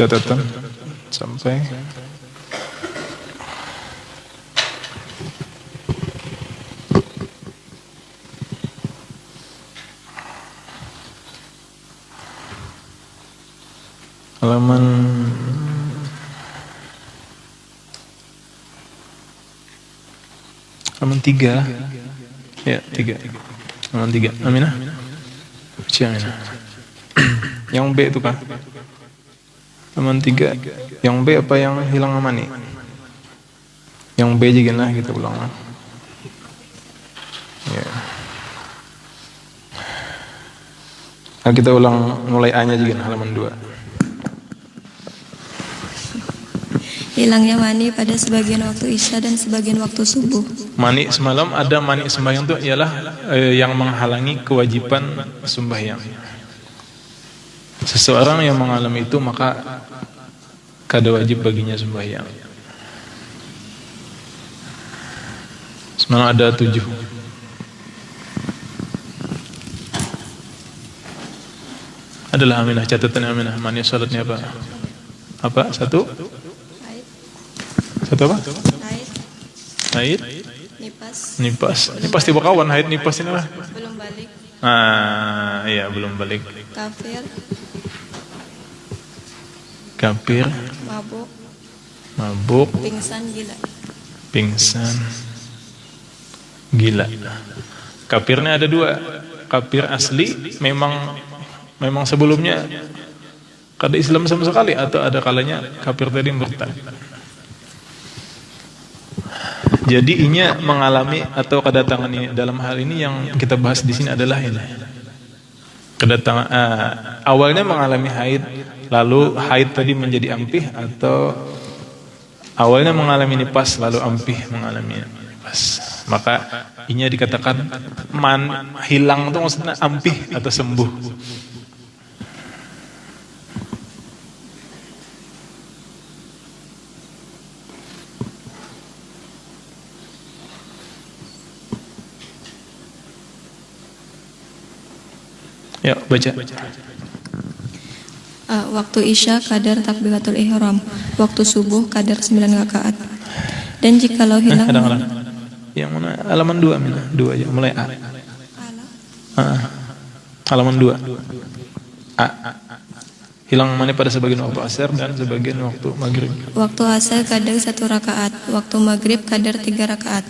catatan sampai halaman halaman 3 ya 3 halaman 3 Aminah Aminah yang B itu kan halaman 3 yang B apa yang hilang amani yang B juga lah kita ulang ya. Nah, kita ulang mulai A nya juga halaman 2. Hilangnya mani pada sebagian waktu isya dan sebagian waktu subuh. Mani semalam ada mani sembahyang itu ialah yang menghalangi kewajiban sembahyang. Seseorang yang mengalami itu maka kada wajib baginya sembahyang. Semalam ada 7. Adalah Aminah, catatan Aminah. Mani salatnya apa? Apa? Satu apa? Haid. Nipas. Ini pasti bakawan haid nipas ini lah. Belum balik. Iya belum balik. Kafir. Mabuk. Pingsan. Gila. Kafirnya ada 2. Kafir asli memang sebelumnya kada Islam sama sekali atau ada kalanya kafir tadi murtad. Jadi inya mengalami atau kedatangan ini dalam hal ini yang kita bahas di sini adalah ini. Kedatangan awalnya mengalami haid, lalu haid tadi menjadi ampih atau awalnya mengalami nifas lalu ampih mengalami nifas. Maka inya dikatakan hilang itu maksudnya ampih atau sembuh. Ya, baca. Waktu isya kadar takbiratul ihram, waktu subuh kadar 9 rakaat. Dan jikalau hilang yang mana? Halaman 2 Mina. 2 aja, mulai A. Halaman 2. A. Hilang mani pada sebagian waktu asar dan sebagian waktu maghrib. Waktu asar kadar 1 rakaat, waktu maghrib kadar 3 rakaat.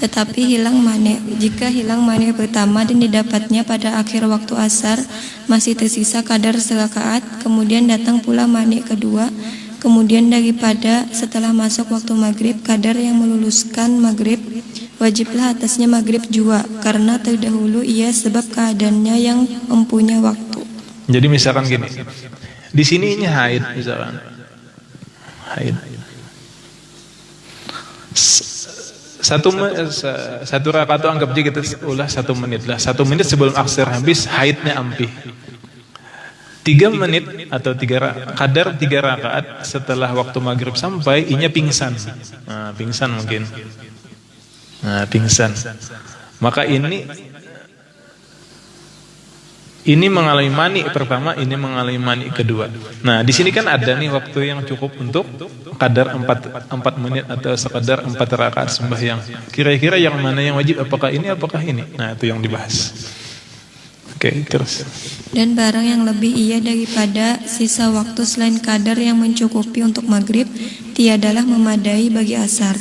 Tetapi hilang mani. Jika hilang mani pertama dan didapatnya pada akhir waktu asar, masih tersisa kadar 1 rakaat, kemudian datang pula mani kedua, kemudian daripada setelah masuk waktu maghrib, kadar yang meluluskan maghrib, wajiblah atasnya maghrib jua, karena terdahulu ia sebab keadaannya yang mempunyai waktu. Jadi misalkan gini, di sini ini haid misalkan, haid. Satu rakaat itu anggap aja kita ulah 1 menit lah. 1 menit sebelum asar habis haidnya ampih. 3 menit atau kadar 3 rakaat setelah waktu maghrib sampai inya pingsan. Pingsan mungkin. Pingsan. Maka ini mengalami mani pertama, ini mengalami mani kedua. Nah, di sini kan ada nih waktu yang cukup untuk kadar 4 menit atau sekadar 4 rakaat sembahyang. Kira-kira yang mana yang wajib? Apakah ini? Nah, itu yang dibahas. Oke, terus. Dan barang yang lebih ia daripada sisa waktu selain kadar yang mencukupi untuk maghrib, tiadalah memadai bagi asar.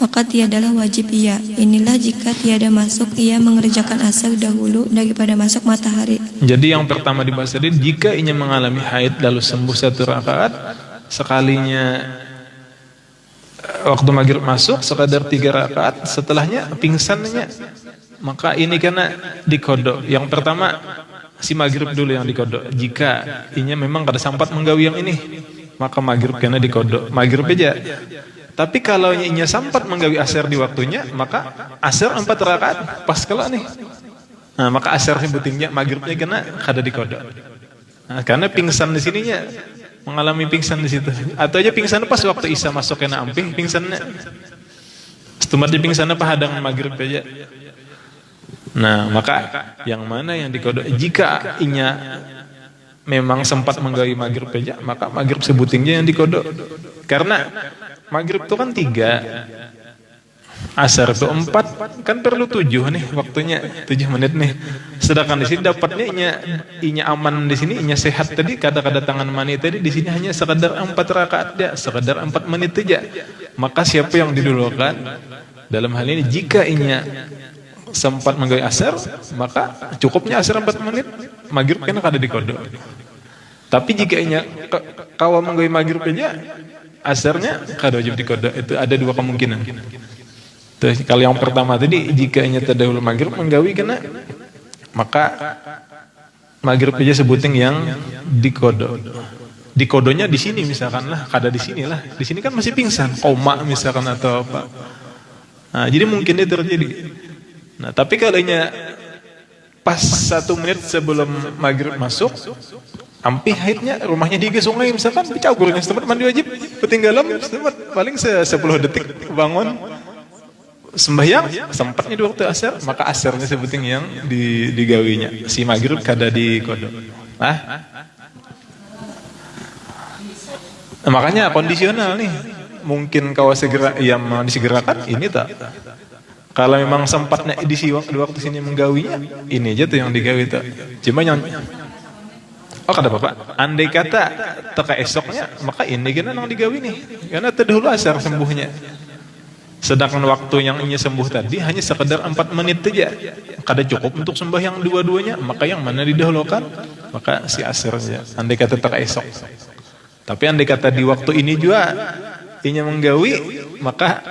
Maka tiadalah wajib ia. Inilah jika tiada masuk ia mengerjakan asar dahulu daripada masuk matahari. Jadi yang pertama dibahas tadi, jika ia mengalami haid lalu sembuh 1 rakaat, sekalinya waktu maghrib masuk sekadar 3 rakaat, setelahnya pingsannya, maka ini kena dikodok. Yang pertama si maghrib dulu yang dikodok. Jika inya memang kada sempat menggawi yang ini, maka maghrib kena dikodok. Maghrib aja. Tapi kalau inya sempat menggawi asar di waktunya, maka asar 4 rakaat pas kalau nih. Nah, maka asar sebutingnya maghribnya kena kada dikodok. Nah, karena pingsan di sininya mengalami pingsan di situ. Atau aja pingsan pas waktu isya masuk kena amping pingsannya. Setumat di pingsan apa hadang maghrib aja. Nah, maka yang mana yang dikodok? Jika inya memang sempat menggawi maghrib aja, maka maghrib sebutingnya yang dikodok. Karena maghrib itu kan 3, asar itu 4, kan perlu 7 nih waktunya, 7 menit nih. Sedangkan di sini dapatnya inya aman di sini, inya sehat tadi, kada tangan mani tadi di sini hanya sekedar 4 rakaat aja, sekedar 4 menit aja. Maka siapa yang didulukan dalam hal ini? Jika inya sempat menggawi asar, maka cukupnya asar 4 menit, maghrib kan kada dikodok. Tapi jika inya kawa menggawi maghrib aja, asarnya kada wajib dikodok. Itu ada 2 kemungkinan. Terus kalau yang pertama tadi, jika inya terdahulu maghrib menggawi kena, maka maghrib aja sebuting yang dikodok. Dikodonya di sini misalkan lah, kada di sini lah. Di sini kan masih pingsan, koma misalkan atau apa. Nah, jadi mungkin itu terjadi. Nah, tapi kalau inya pas 1 menit sebelum maghrib masuk, ampi haidnya, rumahnya di sungai misalkan, dicaburnya setempat mandi wajib, ketinggalan setempat paling 10 detik bangun. Sembahyang sempatnya di waktu asar, maka asarnya sebuting yang digawinya. Si maghrib kada dikodok. Makanya kondisional nih. Mungkin kau segera yang disegerakan, ini tak. Kalau memang sempatnya di waktu sini menggawinya, ini aja tuh yang digawi tak. Cuma yang kada apa-apa. Andai kata teka esoknya, maka ini kan yang digawi nih. Karena terdahulu asar sembuhnya. Sedangkan waktu yang ini sembuh tadi hanya sekedar 4 menit saja. Kada cukup untuk sembahyang dua-duanya, maka yang mana didahulukan? Maka si asar saja. Andai kata tak esok. Tapi andai kata di waktu ini juga ini menggawi, maka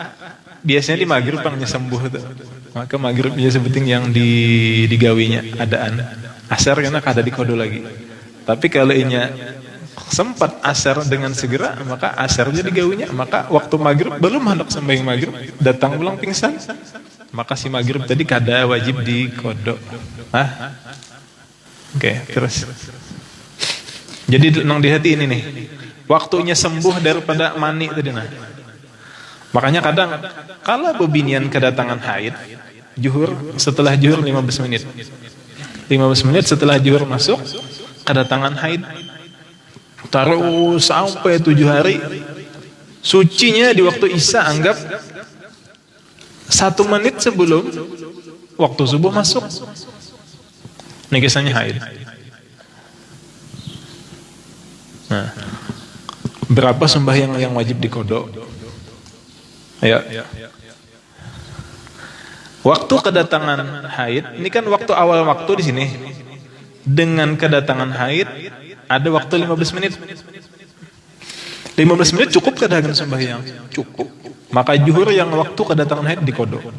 biasanya di maghrib hanya sembuh tuh. Maka maghrib dia sebuting yang digawinya adaan. Asar karena kada dikodo lagi. Tapi kalau inya sempat asar dengan segera, maka asarnya digawinya, maka waktu maghrib belum hendak sembahyang maghrib, datang pulang pingsan, maka si maghrib tadi kada wajib dikodok. Oke, terus. Jadi nang di hati ini nih, waktunya sembuh daripada mani tadi nah. Makanya kadang kalau bebinian kedatangan haid, zuhur, setelah zuhur 15 menit. 15 menit setelah zuhur masuk, kedatangan haid. Taruh sampai 7 hari, sucinya di waktu isya anggap 1 menit sebelum waktu subuh masuk. Ini kisahnya haid. Nah, berapa sembahyang yang wajib dikodok? Ayo. Waktu kedatangan haid, ini kan waktu awal waktu di sini. Dengan kedatangan haid ada waktu 15 menit. 15 menit cukup kedatangan sembahyang? Cukup. Maka zuhur yang waktu kedatangan haid dikodok.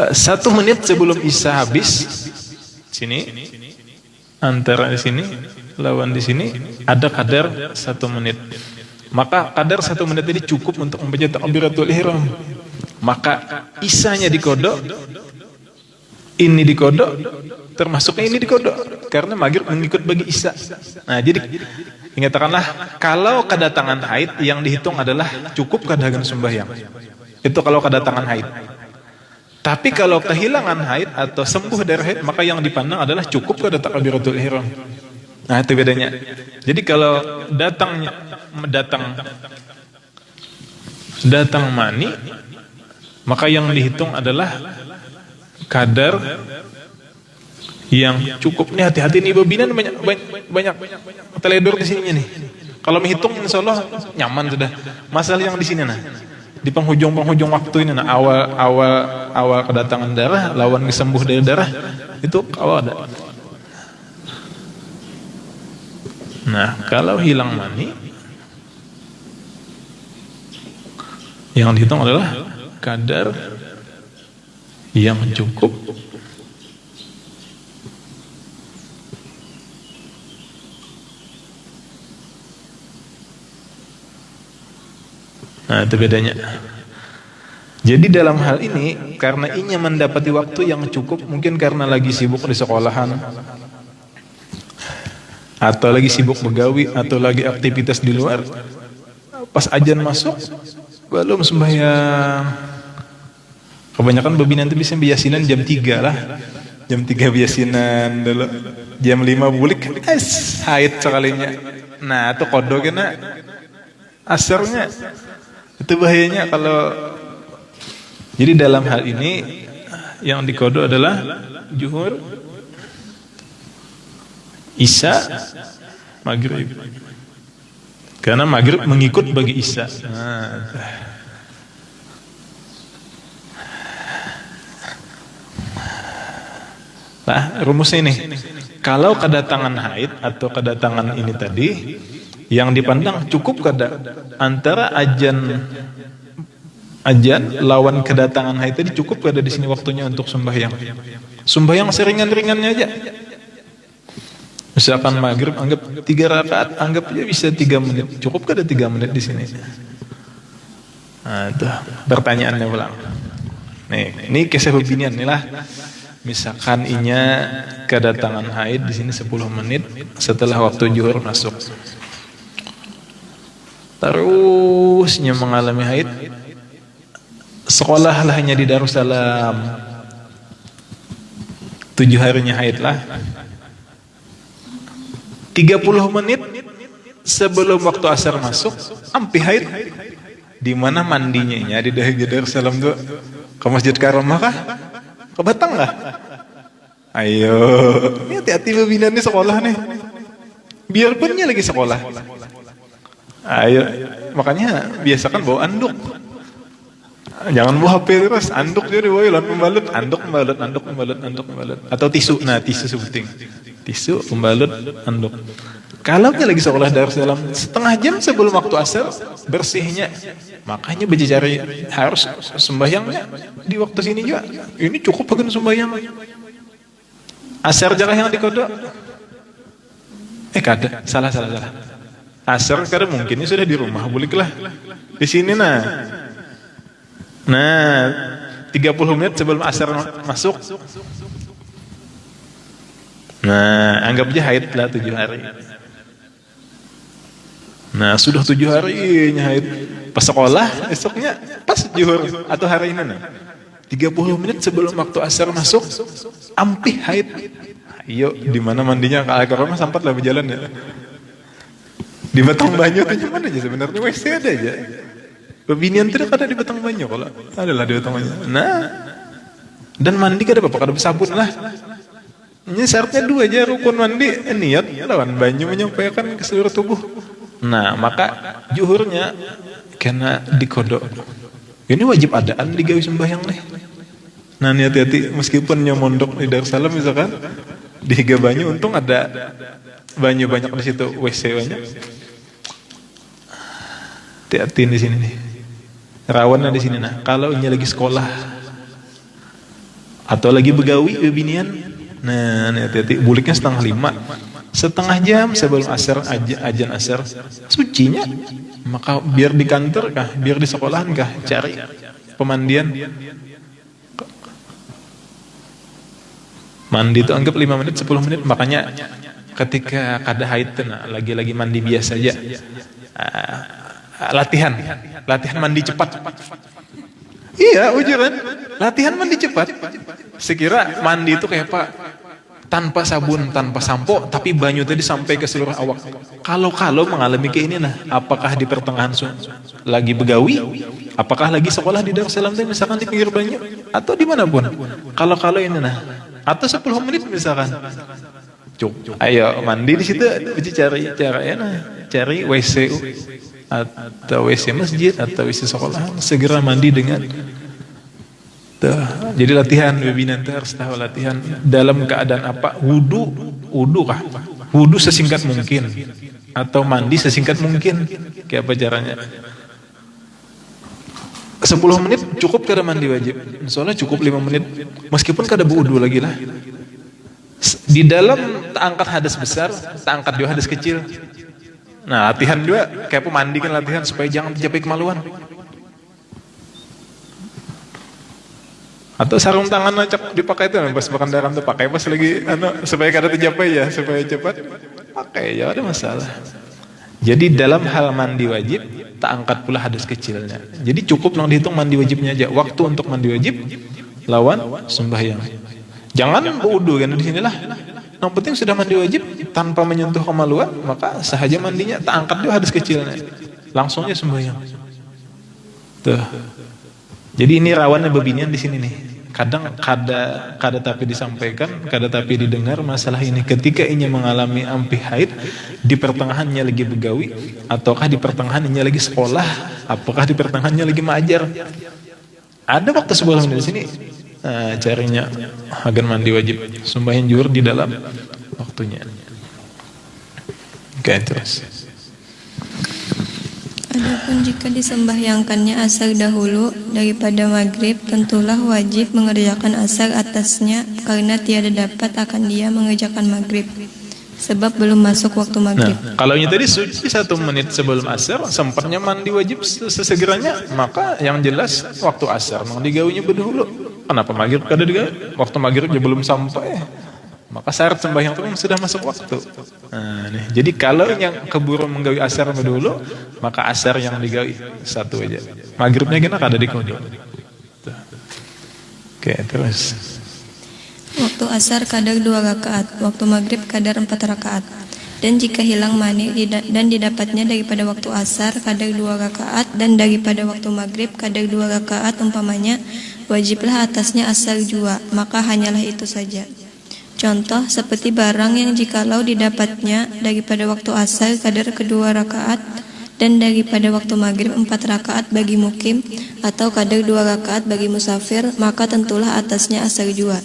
1 menit sebelum isya habis, sini, antara di sini, lawan di sini, ada kadar 1 menit. Maka kadar 1 menit ini cukup untuk membaca takbiratul ihram. Maka isyanya dikodok, ini dikodok, termasuknya ini dikodok karena maghrib mengikut bagi isya. Nah, jadi ingatkanlah kalau kedatangan haid yang dihitung adalah cukup kedatangan sembahyang. Itu kalau kedatangan haid. Tapi kalau kehilangan haid atau sembuh dari haid, maka yang dipandang adalah cukup kedatangan takbiratul ihram. Nah, itu bedanya. Jadi kalau datang mani, maka yang dihitung adalah kadar yang cukup. Nih hati-hati nih bebinan banyak teledor di sininya nih. Kalau menghitung insyaallah nyaman sudah. Masalah yang di sini nah. Di penghujung waktu ini nah, awal kedatangan darah lawan kesembuh dari darah itu awal ada. Nah, kalau hilang mani yang dihitung adalah kadar yang cukup nah, itu bedanya. Jadi dalam hal ini karena inya mendapati waktu yang cukup, mungkin karena lagi sibuk di sekolahan atau lagi sibuk begawi atau lagi aktivitas di luar, pas azan masuk belum sembahyang. Kebanyakan babi nanti bisa biasinan jam 3 lah. Jam 3 biasinan dulu. Jam 5 bulik, haid sekalinya. Nah, itu kodo kena asarnya. Itu bahayanya kalau. Jadi dalam hal ini yang dikodo adalah zuhur, isya, maghrib. Karena maghrib mengikut bagi isya. Nah, rumusnya ini. Kalau kedatangan haid atau kedatangan ini tadi yang dipandang cukup kada antara ajan lawan kedatangan haid tadi cukup kada di sini waktunya untuk sembahyang. Sembahyang seringan-ringannya aja. Misalkan maghrib anggap 3 rakaat, anggap aja bisa 3 menit. Cukup kada 3 menit di sini. Nah, itu pertanyaannya ulang. Nih, ini kisah opinian nih lah. Misalkan inya kedatangan haid di sini 10 menit setelah waktu zuhur masuk. Terusnya mengalami haid. Sekolah lahnya di Darussalam. 7 harinya haid lah. 30 menit sebelum waktu asar masuk, ampi haid. Di mana mandinya? Di Darussalam tuh ke Masjid Karamah kah? Ke Batang lah. Ayo, ini hati-hati pembinaan nih sekolah nih. Biarpunnya lagi sekolah. Ayo, makanya biasakan bawa anduk. Jangan bawa HP terus, anduk juga dibawa, pembalut, anduk pembalut. Atau tisu, nah tisu sebuting. Tisu, pembalut, anduk. Kalau dia lagi sekolah Darussalam, setengah jam sebelum waktu asar, bersihnya. Makanya berjari harus sembahyangnya di waktu sini juga. Ini cukup bagian sembahyang. Asar jangan yang dikodok. Kada, salah. Asar kada mungkinnya sudah di rumah, buliklah. Di sini nah 30 menit sebelum asar masuk. Nah, anggap aja haid lah 7 hari. Nah, sudah 7 harinya haid. Pas sekolah, esoknya pas zuhur atau hari ini 30 menit sebelum waktu asar masuk, ampih haid. Ayo, di mana mandinya? Kalau rumah sempat lah berjalan ya. Di Batang Banyu itu gimana aja sebenarnya? WC ada aja. Pembinian tidak ada di Batang Banyu kalau adalah di Batang Banyu. Nah, dan mandi kada apa-apa, kada bersabun lah. Ini syaratnya 2 aja, rukun mandi, niat lawan banyu menyampaikan ke seluruh tubuh. Nah, maka zuhurnya kena dikodok. Ini wajib adaan di gawe sembahyang nih. Nah, hati-hati meskipun nyomondok di Darussalam misalkan di Higa Banyu, untung ada banyu banyak di situ, WC banyak. Hati-hati di sini nih. Rawannya di sini nah. Kalau ini lagi sekolah atau lagi begawi binian, nah hati-hati buliknya 4:30. Setengah jam sebelum asar, ajan asar, sucinya. Maka biar di kantor kah, biar di sekolahan kah, cari pemandian. Mandi itu anggap 5 menit, 10 menit. Makanya ketika kada haid, lagi-lagi mandi biasa aja. Latihan mandi cepat. Iya, ujuran. Latihan mandi cepat. Sekira mandi itu kayak apa? Tanpa sabun, tanpa sampo, tapi banyu tadi sampai ke seluruh awak. Kalau mengalami kayak ini apakah di pertengahan lagi begawi, apakah lagi sekolah di Darussalam misalkan di pinggir banyu, atau dimanapun. Kalau ini atau 10 menit misalkan. Ayo mandi di situ, cari caranya cari WC atau WC masjid atau WC sekolah, segera mandi dengan. Jadi latihan webinar harus tahu latihan dalam keadaan apa? Wudu kah? Wudu sesingkat mungkin atau mandi sesingkat mungkin. Kayak apa caranya? 10 menit cukup kada mandi wajib. Soalnya cukup 5 menit. Meskipun kada berwudu lagi lah. Di dalam tak angkat hadas besar, tak angkat juga hadas kecil. Nah, latihan juga kayak mandi kan latihan supaya jangan tercapai kemaluan. Atau sarung tangan acak dipakai itu pas makan dalam tuh pakai pas lagi supaya kada tercapai ya, supaya cepat pakai ya, ada masalah. Jadi dalam hal mandi wajib tak angkat pula hadas kecilnya. Jadi cukup lang dihitung mandi wajibnya aja. Waktu untuk mandi wajib lawan sembahyang. Jangan berwudu kan di sinilah. Yang penting sudah mandi wajib tanpa menyentuh kemaluan, maka sahaja mandinya tak angkat juga hadis kecilnya. Langsungnya sembahyang. Tuh. Jadi ini rawannya bebinian di sini nih. Kadang kada tapi disampaikan, kada tapi didengar masalah ini. Ketika inya mengalami ampih haid, di pertengahannya lagi begawi, ataukah di pertengahannya lagi sekolah, apakah di pertengahannya lagi mengajar. Ada waktu sebelum dari sini, carinya agar mandi wajib, sembahyang zuhur di dalam waktunya. Oke, terus. Adapun jika disembahyangkannya asar dahulu daripada maghrib, tentulah wajib mengerjakan asar atasnya karena tiada dapat akan dia mengerjakan maghrib, sebab belum masuk waktu maghrib. Nah, kalau ini tadi suci 1 menit sebelum asar, sempatnya mandi wajib sesegeranya, maka yang jelas waktu asar mang digaunya berdahulu. Kenapa maghrib kada digawe? Waktu maghrib dia belum sampai. Maka syarat sembahyang itu sudah masuk waktu. Nah, nih. Jadi kalau yang keburu menggawi asar dulu, maka asar yang digawi 1 aja. Maghribnya kena kada dikode. Oke, terus. Waktu asar kadar 2 rakaat, waktu maghrib kadar 4 rakaat. Dan jika hilang mani dan didapatnya daripada waktu asar kadar 2 rakaat dan daripada waktu maghrib kadar 2 rakaat umpamanya, wajiblah atasnya asar jua, maka hanyalah itu saja. Contoh seperti barang yang jikalau didapatnya daripada waktu asar kadar kedua rakaat dan daripada waktu maghrib 4 rakaat bagi mukim atau kadar 2 rakaat bagi musafir, maka tentulah atasnya asar jua.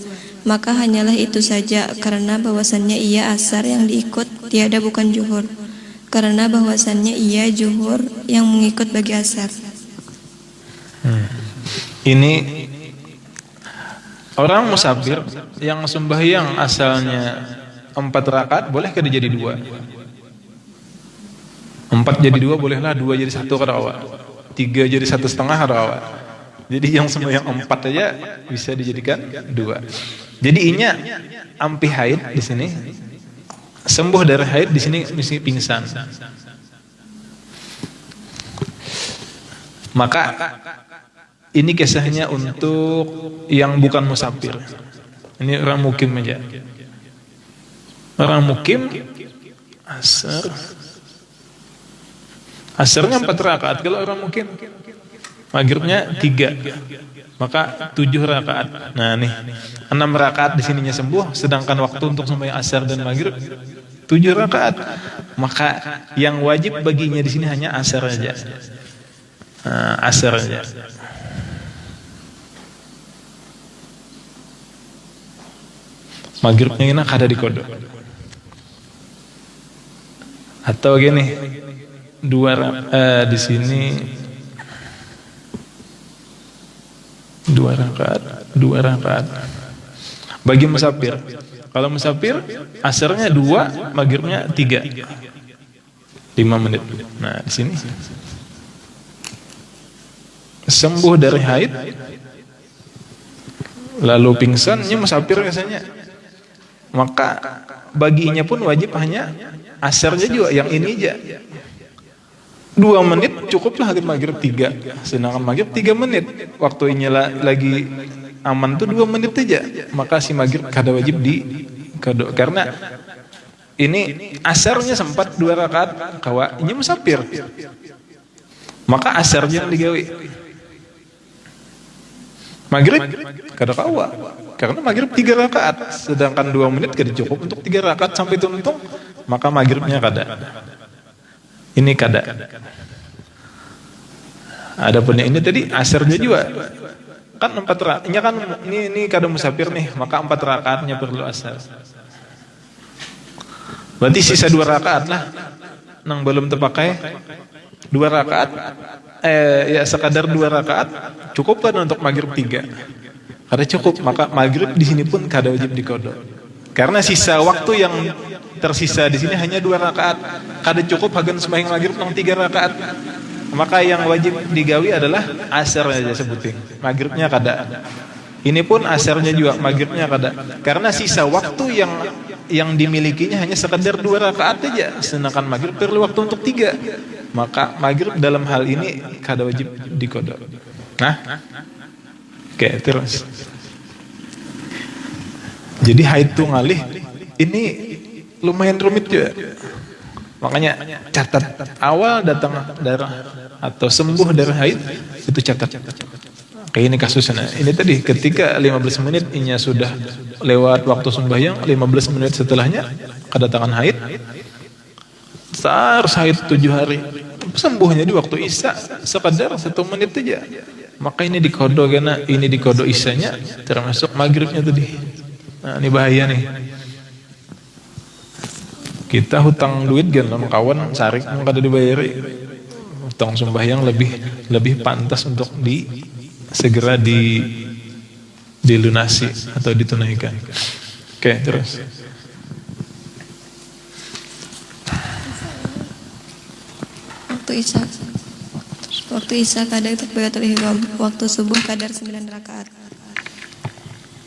Maka hanyalah itu saja, karena bahwasannya ia asar yang diikut, tiada bukan zuhur. Karena bahwasannya ia zuhur yang mengikut bagi asar. Ini orang musafir yang sembahyang asalnya 4 rakaat, boleh kada jadi 2? 4 jadi 2 bolehlah, 2 jadi 1 kada awal, 3 jadi 1,5 kada awal. Jadi yang sembahyang 4 aja bisa dijadikan 2. Jadi inya ampih haid di sini, sembuh dari haid di sini mesti pingsan. Maka ini kisahnya untuk yang bukan musafir. Ini orang mukim aja. Orang mukim asarnya 4 rakaat. Kalau orang mukim maghribnya 3, maka 7 rakaat. Nah nih 6 rakaat di sininya sembuh, sedangkan waktu untuk sembahyang asar dan maghrib 7 rakaat. Maka yang wajib baginya di sini hanya asar aja. Asar aja. Maghribnya ini kada dikodok. Atau gini, 2 di sini 2 rakaat. Bagi musafir, kalau musafir asarnya 2, maghribnya 3, 5 menit. Nah di sini sembuh dari haid, lalu pingsan, ini musafir biasanya. Maka baginya pun wajib hanya asarnya juga, yang ini aja. 2 menit cukuplah hari maghrib 3. Sedangkan maghrib 3 menit. Waktunya lagi aman tuh 2 menit aja. Maka si maghrib kada wajib di kodok. Karena ini asarnya sempat 2 rakaat, kawa ini musafir. Maka asarnya yang digawi. Maghrib kada kawa. Karena maghrib 3 rakaat, sedangkan 2 menit kada cukup untuk 3 rakaat sampai tuntung, maka maghribnya kada. Ini kada. Adapun ini tadi asarnya juga kan 4 rakaat. Ini kan ini kada musafir nih, maka 4 rakaatnya perlu asar. Berarti sisa 2 rakaat lah. Nang belum terpakai 2 rakaat. Ya sekadar 2 rakaat cukup kan untuk maghrib 3. Kada cukup, maka maghrib di sini pun kada wajib dikodok. Karena sisa waktu yang tersisa di sini hanya 2 rakaat. Kada cukup hagan sembahyang maghrib nang 3 rakaat. Maka yang wajib digawi adalah asar aja sebuting. Maghribnya kada. Ini pun asarnya juga, maghribnya kada. Karena sisa waktu yang dimilikinya hanya sekadar 2 rakaat aja. Sedangkan maghrib perlu waktu untuk 3. Maka maghrib dalam hal ini kada wajib dikodok. Nah, oke, terus. Jadi haid itu ngalih Ini lumayan rumit juga. Makanya catat awal datang darah atau sembuh dari haid itu catat. Kayak ini kasusnya. Ini tadi ketika 15 menit inya sudah lewat waktu sembahyang, 15 menit setelahnya kedatangan haid. Harus haid 7 hari. Sembuhnya di waktu isya sekedar 1 menit aja. Maka ini dikodo karena ini dikodo isyanya termasuk maghribnya tadi. Nah, ini bahaya nih. Kita hutang duit kan sama kawan sarik kada dibayari. Hutang sembahyang lebih pantas untuk segera dilunasi atau ditunaikan. Oke, terus. Waktu isya kadar takbiratul ihram, waktu subuh kadar 9 rakaat.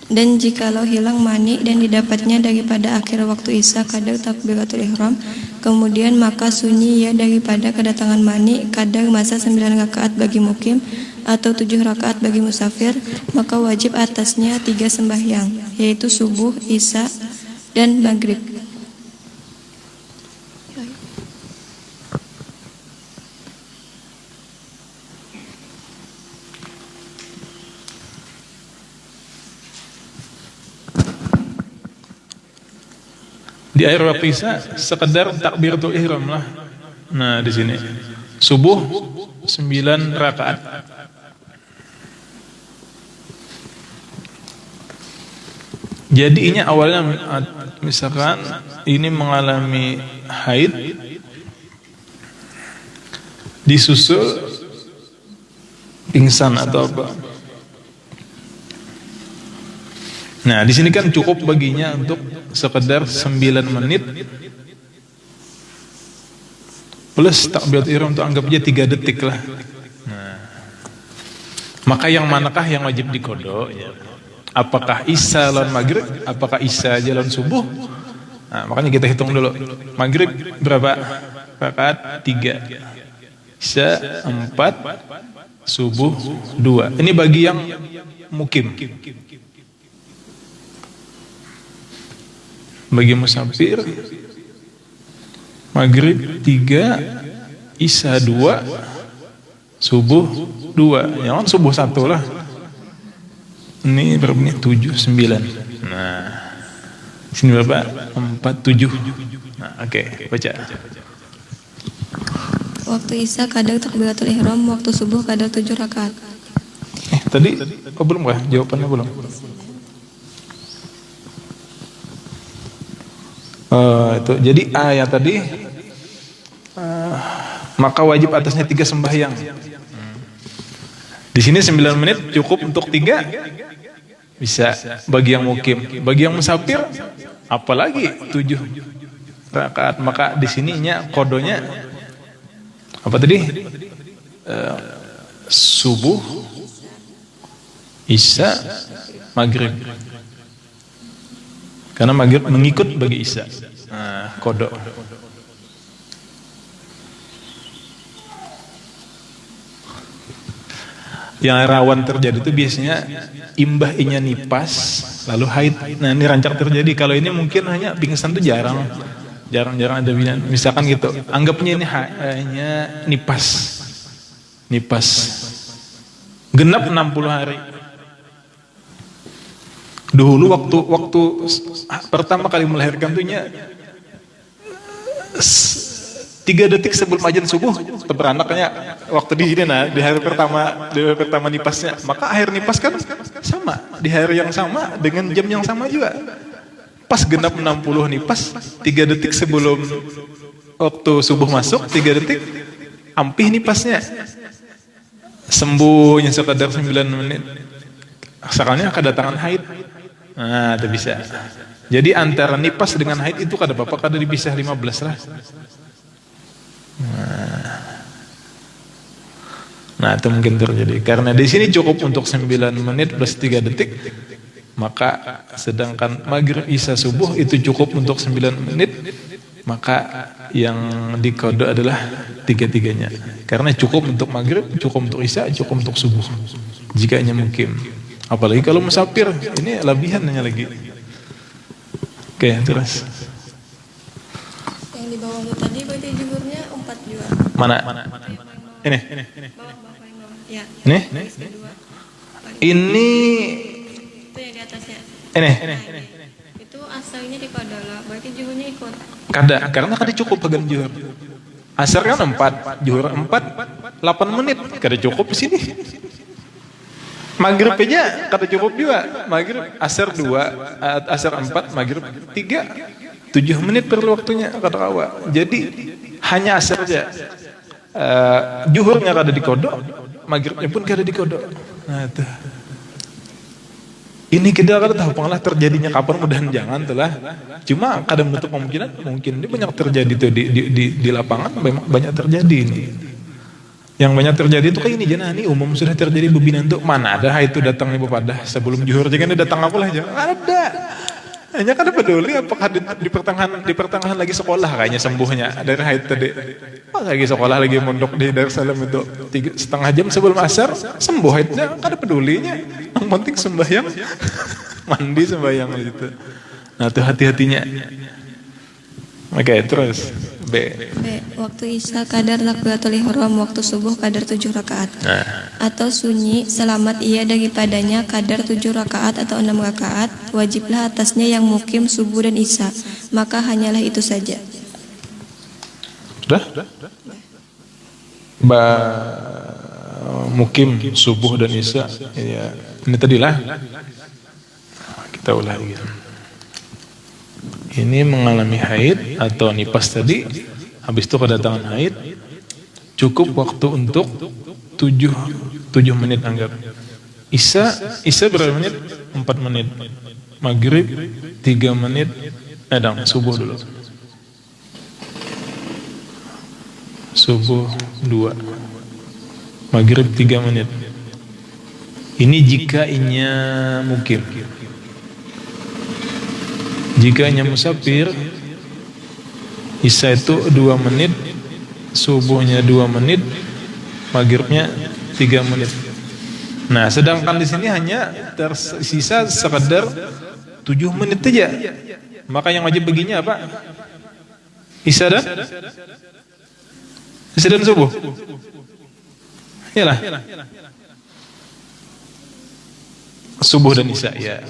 Dan jikalau hilang mani dan didapatnya daripada akhir waktu isya kadar takbiratul ihram, kemudian maka sunyi ia daripada kedatangan mani kadar masa 9 rakaat bagi mukim atau 7 rakaat bagi musafir, maka wajib atasnya 3 sembahyang, yaitu subuh, isya, dan maghrib. Di akhir waktu isya sekedar takbiratul ihram lah. Nah, di sini subuh 9 rakaat. Jadi ini awalnya misalkan ini mengalami haid disusul pingsan atau apa. Nah, di sini kan cukup baginya untuk sekedar 9 menit plus takbiratul ihram untuk anggap aja 3 detik lah. Nah, maka yang manakah yang wajib dikodok? Ya. Apakah isya lawan maghrib? Apakah isya aja lawan subuh? Nah, makanya kita hitung dulu. Maghrib berapa? Rakaat 3. Isya 4, subuh 2. Ini bagi yang mukim. Bagi musafir maghrib 3, isya 2, subuh 2. Jangan subuh 1 lah. Ini berapa nih? 7, 9. Nah, sini berapa? 4, 7. Nah, oke, baca. Waktu isya kadar takbiratul ihram, waktu subuh kadar 7 rakaat. Tadi belum kah? Jawabannya belum. Itu jadi ayat tadi maka wajib atasnya 3 sembahyang. Di sini 9 menit cukup untuk 3 bisa bagi yang mukim, bagi yang musafir apalagi 7 rakaat. Maka di sininya kodonya apa tadi? Subuh, isya, maghrib. Karena maghrib mengikut bagi isya. Nah, kodok. Yang rawan terjadi itu biasanya imbah inya nipas lalu haid. Nah, ini rancak terjadi. Kalau ini mungkin hanya pingsan itu jarang ada bilang. Misalkan gitu, anggapnya ini hanya nipas genap 60 hari. Dulu waktu pertama kali melahirkan tuhnya 3 detik sebelum azan subuh beranaknya waktu di sini. Nah, di hari pertama nipasnya, maka akhir nipas kan sama di hari yang sama dengan jam yang sama juga. Pas genap 60 nipas, 3 detik sebelum waktu subuh masuk, 3 detik ampih nipasnya. Sembuhnya sekedar 9 menit. Asalnya kedatangan haid. Nah, itu bisa. Jadi antara nipas dengan haid itu kada apa-apa, kada dipisah 15 lah. Nah, itu mungkin terjadi. Karena di sini cukup untuk 9 menit plus 3 detik. Maka sedangkan maghrib, isya, subuh itu cukup untuk 9 menit. Maka yang dikode adalah 3-3-nya. Karena cukup untuk maghrib, cukup untuk isya, cukup untuk subuh. Jikanya mukim. Apalagi kalau musafir, ini lebihannya lagi. Oke, terus. Yang di bawah itu tadi berarti zuhurnya 4 juga. Mana? Ini. Bawah paling bawah. Ya. Ini? Baris kedua. Ini. Itu yang di atasnya. Ini. Itu asalnya di qadalah, berarti zuhurnya ikut. Kada, karena kada cukup bagian zuhur. Asar kan 4, zuhur 4, 8 menit. Kada cukup di sini. Maghrib aja kada cukup juga. Maghrib asar 2, asar 4, maghrib 3. 7 menit perlu waktunya kada kawa. Jadi hanya asar aja. Zuhurnya kada dikodok, maghribnya pun kada dikodok. Nah, tuh. Ini kita kada tahu pengalah terjadinya kapan, mudahan jangan tuh lah. Cuma kada menutup kemungkinan, mungkin ini banyak terjadi tuh di lapangan, banyak terjadi ini. Yang banyak terjadi itu kayak ini janani umum sudah terjadi bebinan tuh mana ada itu datang ibu pada sebelum zuhur jangan datang aku lah jangan ada. Hanya kada peduli apakah di pertengahan lagi sekolah kayaknya sembuhnya dari haid tadi. Oh, lagi sekolah lagi mondok di Darussalam itu 3,5 jam sebelum asar sembuh haidnya kada pedulinya. Yang penting sembahyang mandi sembahyang gitu. Nah, tuh hati-hatinya. Oke, terus B. Waktu isya kadar takbiratul ihram, waktu subuh kadar 7 rakaat. Atau sunyi selamat ia daripadanya kadar 7 rakaat atau 6 rakaat, wajiblah atasnya yang mukim subuh dan isya, maka hanyalah itu saja. Sudah? Mukim subuh dan isya. Ya, ini tadilah. Kita ulangi. Ini mengalami haid atau nifas tadi, habis itu kedatangan haid, cukup waktu untuk 7 menit anggap. Isya berapa menit? 4 menit. Maghrib 3 menit. Subuh dulu. Subuh 2. Maghrib 3 menit. Ini jika inya mukim. Jika hanya musafir, isya itu 2 menit, subuhnya 2 menit, maghribnya 3 menit. Nah, sedangkan di sini hanya tersisa sekedar 7 menit saja. Maka yang wajib baginya apa? Isya dan subuh. Iyalah. Subuh dan isya, ya.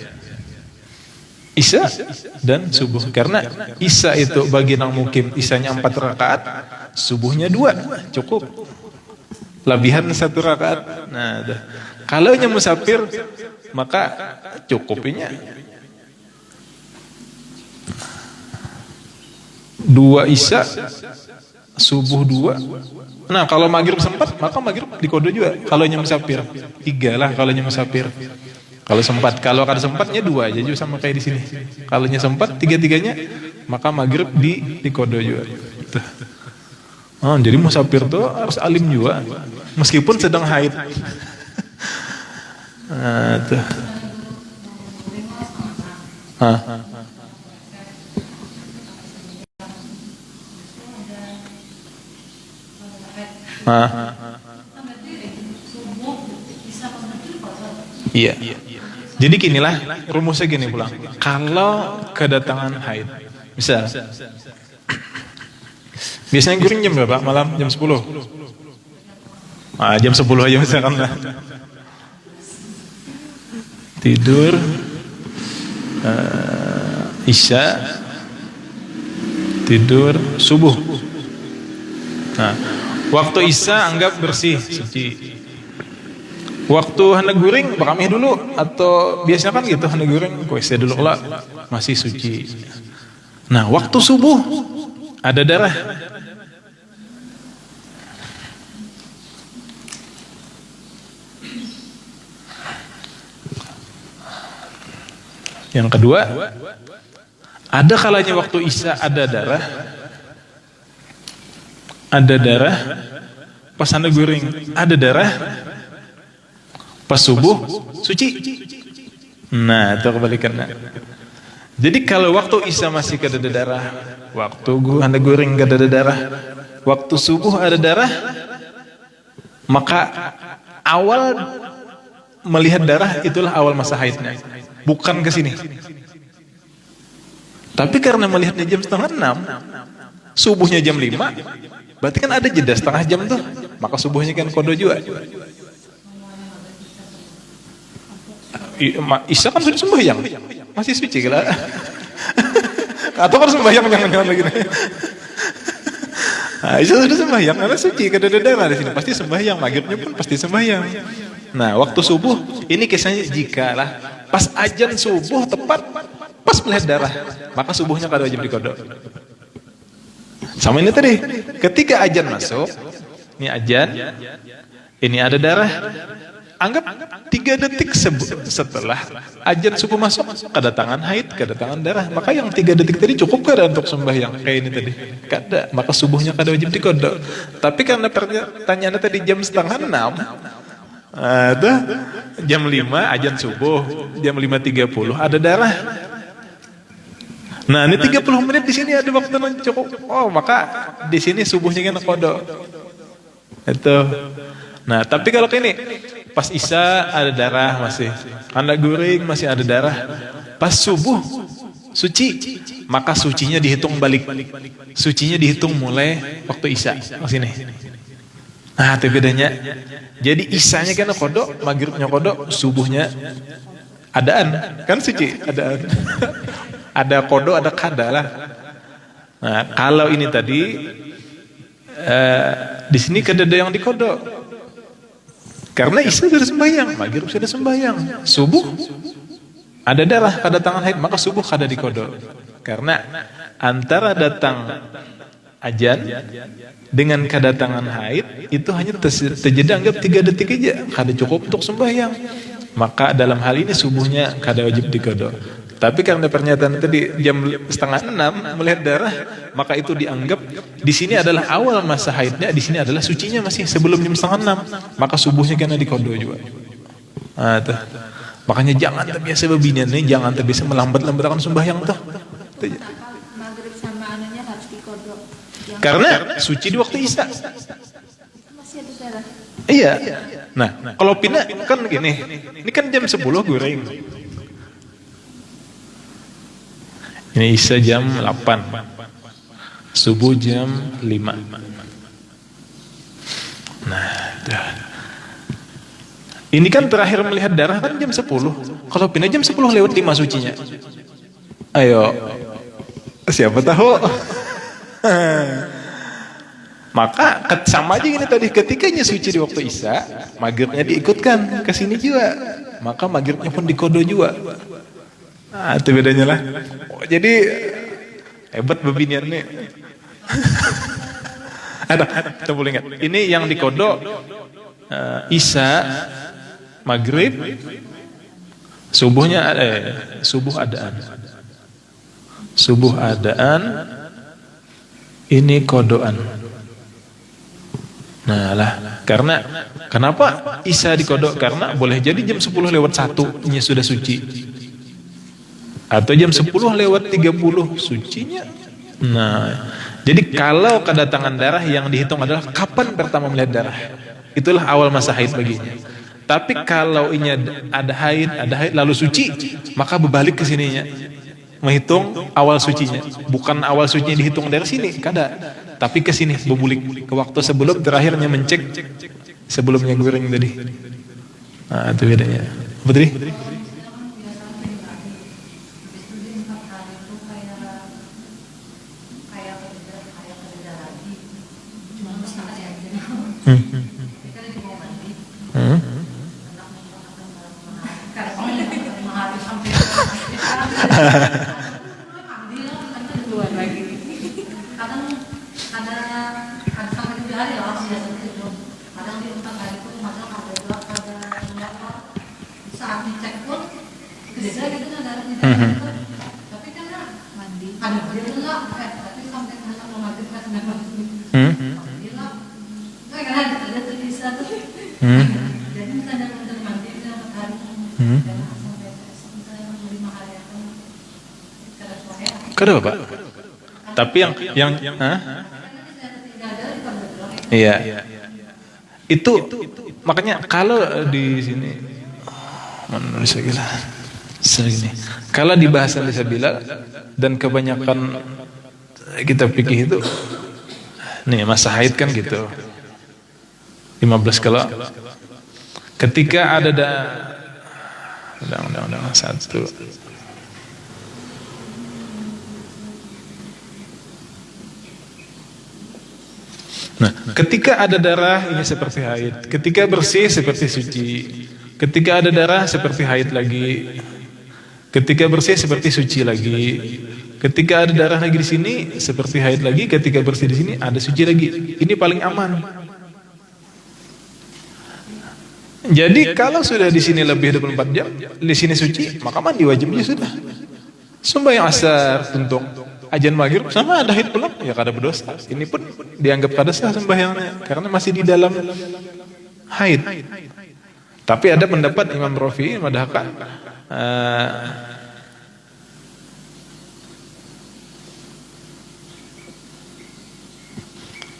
Isya dan subuh. Karena isya itu bagi nang mukim isyanya 4 rakaat, subuhnya 2, cukup. Lebihan 1 rakaat. Nah, kalau nya musafir maka cukupinya 2 isya, subuh 2. Nah, kalau maghrib sempat maka maghrib dikodo juga. Kalau nya musafir 3 lah kalau nya musafir. Kalau sempat, kalau kada sempatnya 2 aja juga sama kayak di sini. Kalau nya sempat 3-3-nya, maka maghrib di kodo juga. Tuh. Oh, jadi musafir tuh harus alim juga, meskipun sedang haid. Nah, tuh. Iya. Jadi ginilah rumusnya gini pulang. Kalau kedatangan haid, misal biasanya guring jam berapa? Malam jam 10. Jam 10 aja misalkan lah. Tidur, isya, tidur, subuh. Nah, waktu isya anggap bersih, suci. Waktu hendak guring bakami dulu atau biasanya kan gitu hendak guring kuese dulu lah masih suci. Nah, waktu subuh ada darah. Yang kedua, ada kalanya waktu isya ada darah. Ada darah pas hendak guring, ada darah. Pas subuh suci. Nah, itu kebalikannya. Jadi kalau waktu isya masih ada darah, waktu anda guring ada darah, waktu subuh ada darah, maka awal melihat darah itulah awal masa haidnya, bukan ke sini. Tapi karena melihatnya jam setengah 6, subuhnya jam 5, berarti kan ada jeda setengah jam tuh, maka subuhnya kan kodo juga. Isya kan sudah sembahyang, masih suci kala. Atau kan sembahyang jangan lagi. Nah, Isya sudah sembahyang karena suci, kadang-kadang di sini pasti sembahyang, maghribnya pun pasti sembahyang. Nah, waktu subuh ini kisahnya jika lah pas azan subuh tepat pas melihat darah, maka subuhnya kada wajib dikodok. Sama ini tadi, ketika azan masuk, ini azan, ini ada darah, anggap 3 detik setelah azan subuh masuk, kedatangan haid, kedatangan darah, maka yang 3 detik tadi cukup kada untuk sembahyang kayak ini tadi? Kada, maka subuhnya kada wajib dikodok. Tapi karena pertanyaannya tadi jam setengah 6, jam 5 azan subuh, jam 5.30 ada darah. Nah, ini 30 menit di sini ada waktu yang cukup. Oh, maka di sini subuhnya kan kodok. Itu. Nah, tapi kalau ini pas Isya ada darah masih, anda guring masih ada darah. Pas subuh suci, maka sucinya dihitung balik. Sucinya dihitung mulai waktu Isya. Oh, sini. Nah, itu bedanya. Jadi Isyanya kan kodok, maghribnya kodok, subuhnya adaan, kan suci, adaan. Ada kodo, ada kada lah. Nah, kalau ini tadi di sini kada ada yang dikodok. Karena Isya sudah sembahyang, maghrib sudah sembahyang, subuh ada darah kedatangan haid, maka subuh kada dikodok. Karena antara datang azan dengan kedatangan haid itu hanya terjadi anggap 3 detik aja, kada cukup untuk sembahyang. Maka dalam hal ini subuhnya kada wajib dikodok. Tapi karena pernyataan tadi jam setengah 6 melihat darah, maka itu dianggap di sini adalah awal masa haidnya, di sini adalah sucinya masih sebelum jam setengah 6, maka subuhnya kena dikodo juga. Nah, tuh. Makanya jangan terbiasa bebinian nih, jangan terbiasa melambat-lambatkan sembahyang tuh. Maghrib sama anunya harus dikodok. Karena suci di waktu Isya. Masih ada darah. Iya. Nah, kalau pindah kan gini, ini kan jam 10 goreng. Ini Isya jam 8, subuh jam 5. Nah, ini kan terakhir melihat darah kan jam 10. Kalau pindah jam 10 lewat 5 sucinya. Ayo, siapa tahu. Maka sama aja gini tadi, ketikanya suci di waktu Isya, maghribnya diikutkan ke sini juga, maka maghribnya pun dikodo juga. Nah, itu bedanya lah. Oh, jadi hebat bebinian nih. Ada, kita boleh ingat. Ini yang dikodok Isya, maghrib, subuhnya subuh adaan. Subuh adaan, ini kodoan. Nah lah, karena kenapa Isya dikodok? Karena boleh jadi jam 10 lewat 1 nya sudah suci. Atau jam 10 lewat 30 sucinya. Nah, jadi kalau kedatangan darah yang dihitung adalah kapan pertama melihat darah, itulah awal masa haid baginya. Tapi kalau ini ada haid lalu suci, maka berbalik ke sininya, menghitung awal sucinya. Bukan awal sucinya dihitung dari sini, kada. Tapi ke sini berbulik ke waktu sebelum terakhirnya mencek sebelumnya goreng tadi. Nah, itu bedanya. Putri? Keluar lagi. Kadang ada sampai 3 hari lah biasa itu. Kadang di 4 hari itu kadang ada gelap, ada apa. Saat dicek pun gede gitu ada darahnya. Tapi kan mandi. Ada dia enggak, tapi sampai kena mau mandi kan enggak mandi. Gila. Enggak ada tulisan tuh. Jadi tanda untuk mandi itu 4 hari. Kada Pak. Tapi yang iya. Itu makanya kalau di sini menulis lagi lah. Segini. Kalau di bahasa Lisabila dan kebanyakan kita pikir itu, nih masa haid kan gitu, 15 kalau ketika ada undang-undang 1. Nah, ketika ada darah ini seperti haid, ketika bersih seperti suci, ketika ada darah seperti haid lagi, ketika bersih seperti suci lagi, ketika ada darah lagi di sini seperti haid lagi, ketika bersih di sini ada suci lagi. Ini paling aman. Jadi kalau sudah di sini lebih 24 jam, di sini suci, maka mandi wajibnya sudah. Sembahyang asar, tuntung, ajan maghrib sama ada haid pulang, ya kada berdosa. Ini pun dianggap kada sah sembahyangnya karena masih di dalam haid. Tapi ada pendapat Imam Rafi'i madhakan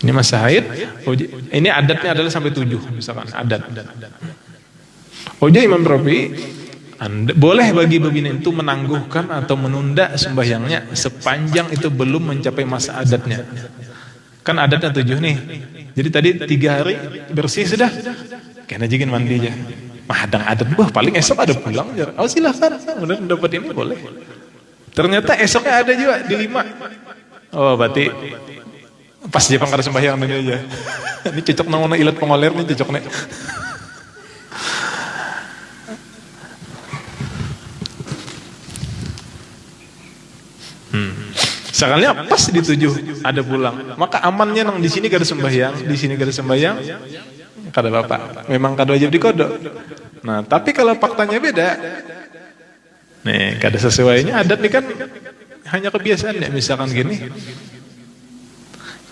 ini masa haid, ini adatnya adalah sampai 7 misalkan adat. Ojo Imam Rafi'i boleh bagi babina itu menangguhkan atau menunda sembahyangnya sepanjang itu belum mencapai masa adatnya. Kan adatnya 7 nih. Jadi tadi 3 hari bersih sudah. Kena jigin mandi aja. Mahadang adat, paling esok ada pulang. Oh silahkan, benar dapat ini boleh. Ternyata esoknya ada juga di 5. Oh berarti pas Jepang kada sembahyang nanti aja. Ini cocok namanya ilat pengoler nih cocok nih. Sekalinya pas di 7 ada pulang, maka amannya nang di sini kada sembahyang, di sini kada sembahyang, kada apa-apa. Memang kada wajib dikodok. Nah, tapi kalau faktanya beda, nih kada sesuainya adat nih kan hanya kebiasaan ya. Misalkan gini,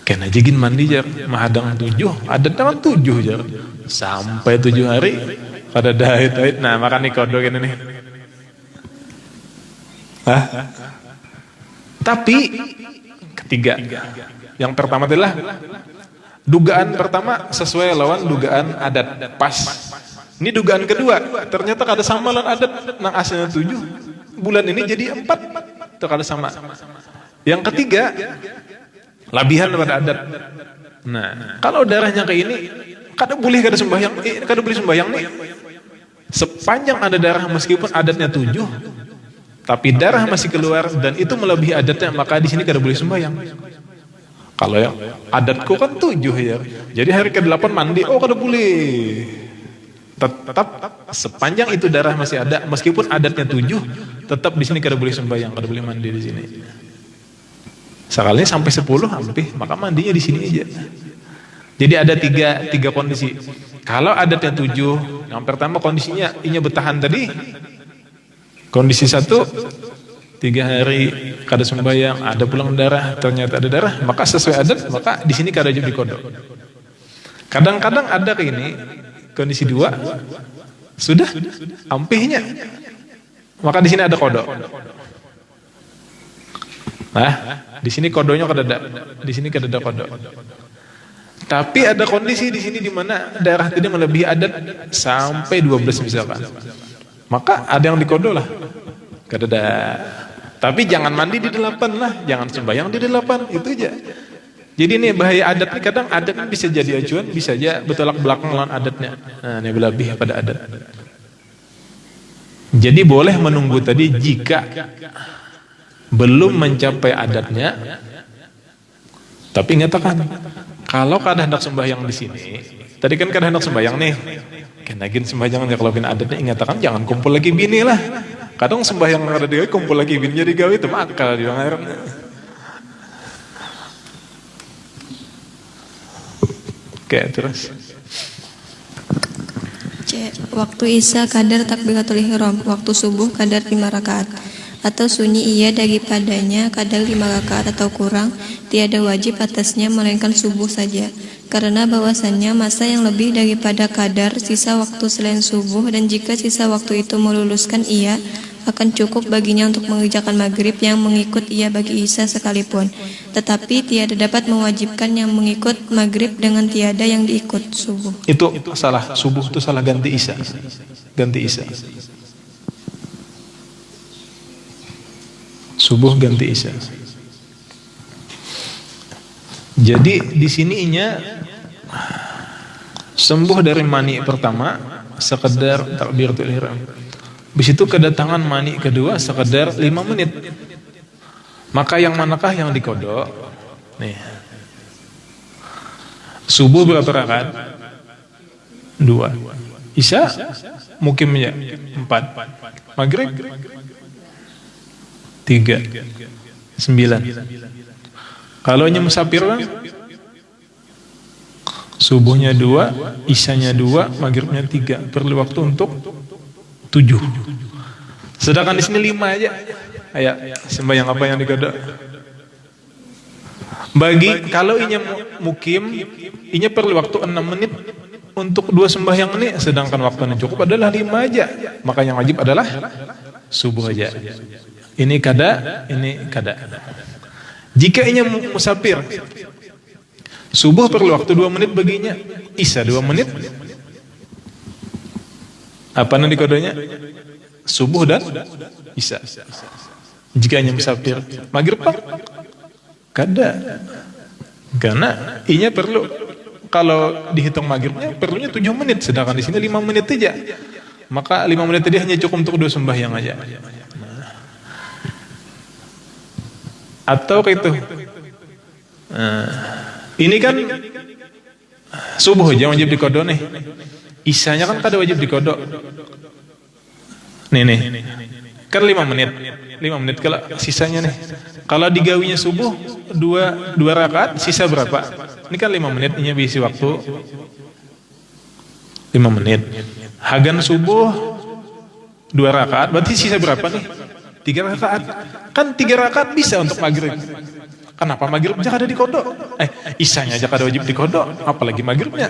kena jigin mandi jar, mahadang 7, adatnya kan 7 jar, sampai 7 hari kada ada haid. Nah, maka nih kodok ini nih. Hah? Tapi ketiga, yang pertama adalah dugaan pertama sesuai lawan dugaan adat pas. Ini dugaan kedua, ternyata kada sama lawan adat nang asalnya 7, bulan ini jadi 4, itu kada sama. Yang ketiga, labihan pada adat. Nah, kalau darahnya kayak ini, kada boleh sembahyang nih. Sepanjang ada darah meskipun adatnya 7. Tapi darah masih keluar dan itu melebihi adatnya, maka di sini kada boleh sembahyang. Kalau yang adatku kan 7 ya. Jadi hari ke-8 mandi, oh kada boleh. Tetap sepanjang itu darah masih ada, meskipun adatnya 7, tetap di sini kada boleh sembahyang, kada boleh mandi di sini. Sekalinya sampai 10 hampir, maka mandinya di sini aja. Jadi ada tiga kondisi. Kalau adatnya 7, yang pertama kondisinya inya bertahan tadi. Kondisi 1, 3 hari kada sembahyang, ada pulang darah, ternyata ada darah, maka sesuai adat, maka di sini kada wajib dikodok. Kadang-kadang ada kayak ini, kondisi 2, sudah ampihnya, maka di sini ada kodok. Nah, di sini kodonya kada ada, di sini kada ada kodok. Tapi ada kondisi di sini di mana darah tadi melebihi adat sampai 12 misalkan. Maka ada yang dikodok lah. Kada ada. Tapi jangan mandi di 8 lah, jangan sembahyang di 8, itu aja. Jadi ini bahaya adat nih, kadang adat bisa jadi acuan, bisa aja bertolak belakang lawan adatnya. Nah, ini berlebih pada adat. Jadi boleh menunggu tadi jika belum mencapai adatnya. Tapi ingatkan, kalau kada hendak sembahyang di sini, tadi kan kada hendak sembahyang nih. Kenagin sembahyang kalau bin adatnya ingatkan jangan kumpul lagi bini lah. Kadang sembahyang kada digawe kumpul lagi bini jadi gawe itu makal di bang. Oke, terus. C. Waktu Isya kadar takbiratul ihram, waktu subuh kadar 5 rakaat. Atau sunyi ia daripadanya kadar 5 rakaat atau kurang, tiada wajib atasnya melainkan subuh saja. Karena bahwasannya masa yang lebih daripada kadar sisa waktu selain subuh, dan jika sisa waktu itu meluluskan ia, akan cukup baginya untuk mengerjakan maghrib yang mengikut ia bagi Isya sekalipun. Tetapi tiada dapat mewajibkan yang mengikut maghrib dengan tiada yang diikut subuh. Itu salah, subuh itu salah ganti Isya. Ganti Isya. Subuh ganti isya. Jadi di sininya sembuh dari mani pertama sekedar takbiratul ihram. Habis itu kedatangan mani kedua sekedar 5 menit. Maka yang manakah yang dikodok? Nih. Subuh berapa rakaat? 2. Isya mukimnya 4. Maghrib 3. 9. Kalau hanya musafir kan? Subuhnya 2, isyanya 2, maghribnya 3. Perlu waktu untuk 7. Sedangkan di sini 5 aja. Ayo, sembahyang apa yang dikodok? Bagi kalau inya mukim, inya perlu waktu 6 menit untuk 2 sembahyang ini, sedangkan waktu yang cukup adalah 5 aja. Maka yang wajib adalah subuh aja. Ini kada, ini kada. Jika inya musafir, subuh perlu waktu 2 menit baginya, isya 2 menit. Apa nanti kodenya? Subuh dan isya. Jika hanya musafir, maghrib pak? Kada. Karena inya perlu, kalau dihitung maghribnya perlunya 7 menit, sedangkan di sini 5 menit aja. Maka 5 menit tadi hanya cukup untuk 2 sembahyang aja. Atau gitu. Ini kan subuh aja wajib dikodok nih. Isyanya kan kada wajib dikodok. Nih. Kan 5 menit. 5 menit kalau sisanya nih. Kalau digawinya subuh 2 rakaat, sisa berapa? Ini kan 5 menit, ini bisa waktu 5 menit. Hagan subuh 2 rakaat, berarti sisa berapa nih? 3 rakaat. Kan 3 rakaat bisa untuk maghrib. Kenapa maghribnya kada dikodok? Isyanya aja kada wajib dikodok, apalagi maghribnya.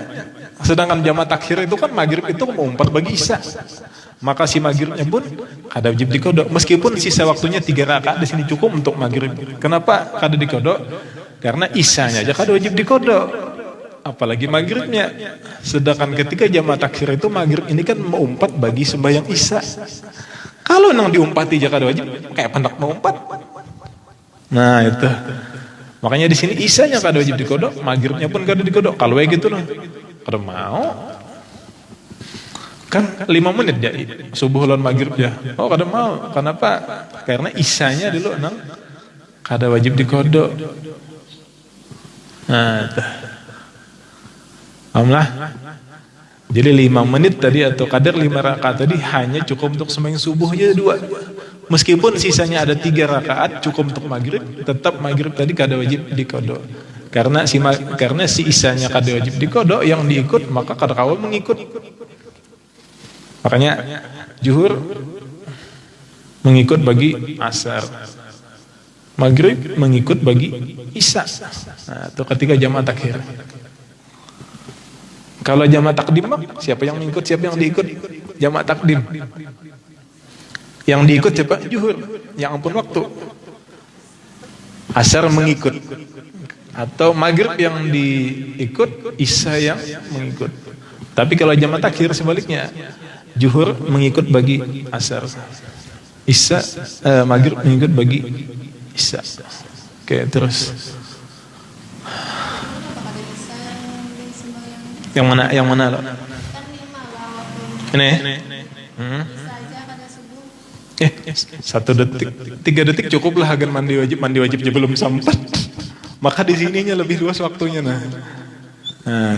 Sedangkan jamaah takhir itu kan maghrib itu mengumpat bagi isya. Maka si maghribnya pun kada wajib dikodok. Meskipun sisa waktunya 3 rakaat di sini cukup untuk maghrib. Kenapa kada dikodok? Karena isyanya aja kada wajib dikodok, apalagi maghribnya. Sedangkan ketika jamaah takhir itu maghrib ini kan mengumpat bagi sembahyang isya. Kalau nang diumpati aja kada wajib, kayak pendak mengumpat. Nah itu. Makanya di sini isyanya kada wajib dikodok, maghribnya pun kada dikodok. Kalau kayak gitu loh, kada mau. Kan 5 menit ya subuh lawan maghrib ya. Oh kada mau. Kenapa? Karena isyanya dulu nang kada wajib dikodok. Nah, itu. Alhamdulillah. Jadi 5 menit tadi atau kadar 5 rakaat tadi hanya cukup untuk sembahyang subuhnya 2. Meskipun sisanya ada 3 rakaat cukup untuk maghrib, tetap maghrib tadi kada wajib dikodok. Karena si isyanya kada wajib dikodok, yang diikut maka kada kawal mengikut. Makanya zuhur mengikut bagi asar, maghrib mengikut bagi isya. Nah, itu ketika jamaah takhir. Kalau jamaah takdim, siapa yang mengikut, siapa yang diikut? Jamaah takdim. Yang diikut siapa? Zuhur. Yang ampun waktu. Asar mengikut. Atau maghrib yang diikut, isya yang mengikut. Tapi kalau jamaah takhir sebaliknya, zuhur mengikut bagi asar, isya maghrib mengikut bagi isya. Oke, terus. Yang mana lo? Ini. 1 detik, 3 detik cukup lah agar mandi wajibnya belum sempat. Maka di sininya lebih luas waktunya nah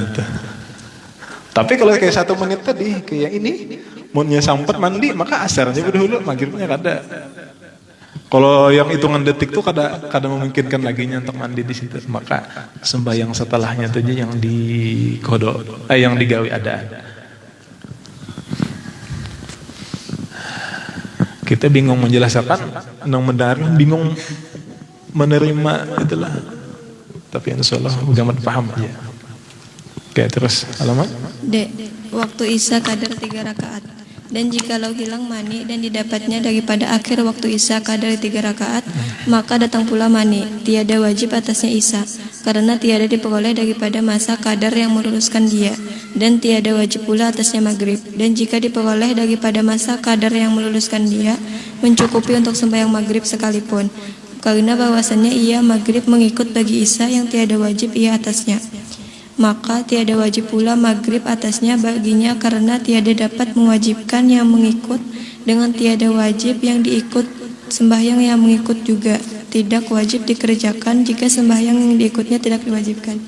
itu. Tapi kalau kayak 1 menit tadi kayak ini, munnya sempat mandi maka asarnya dulu, maghribnya kada. Kalau yang hitungan detik tuh kada memungkinkan laginya untuk mandi di situ. Maka sembahyang setelahnya tuh yang dikodok, yang digawi ada. Kita bingung menjelaskan, nang mendengar bingung menerima itulah. Tapi insyaallah gampang paham aja. Oke, terus halaman. D. Waktu isya kadar 3 rakaat. Dan jikalau hilang mani dan didapatnya daripada akhir waktu isya kadar 3 rakaat, maka datang pula mani, tiada wajib atasnya isya. karena tiada diperoleh daripada masa kadar yang meluluskan dia, dan tiada wajib pula atasnya maghrib. Dan jika diperoleh daripada masa kadar yang meluluskan dia, mencukupi untuk sembahyang maghrib sekalipun, karena bahwasannya ia maghrib mengikut bagi isya yang tiada wajib ia atasnya. Maka tiada wajib pula maghrib atasnya baginya, karena tiada dapat mewajibkan yang mengikut dengan tiada wajib yang diikut. Sembahyang yang mengikut juga tidak wajib dikerjakan jika sembahyang yang diikutnya tidak diwajibkan.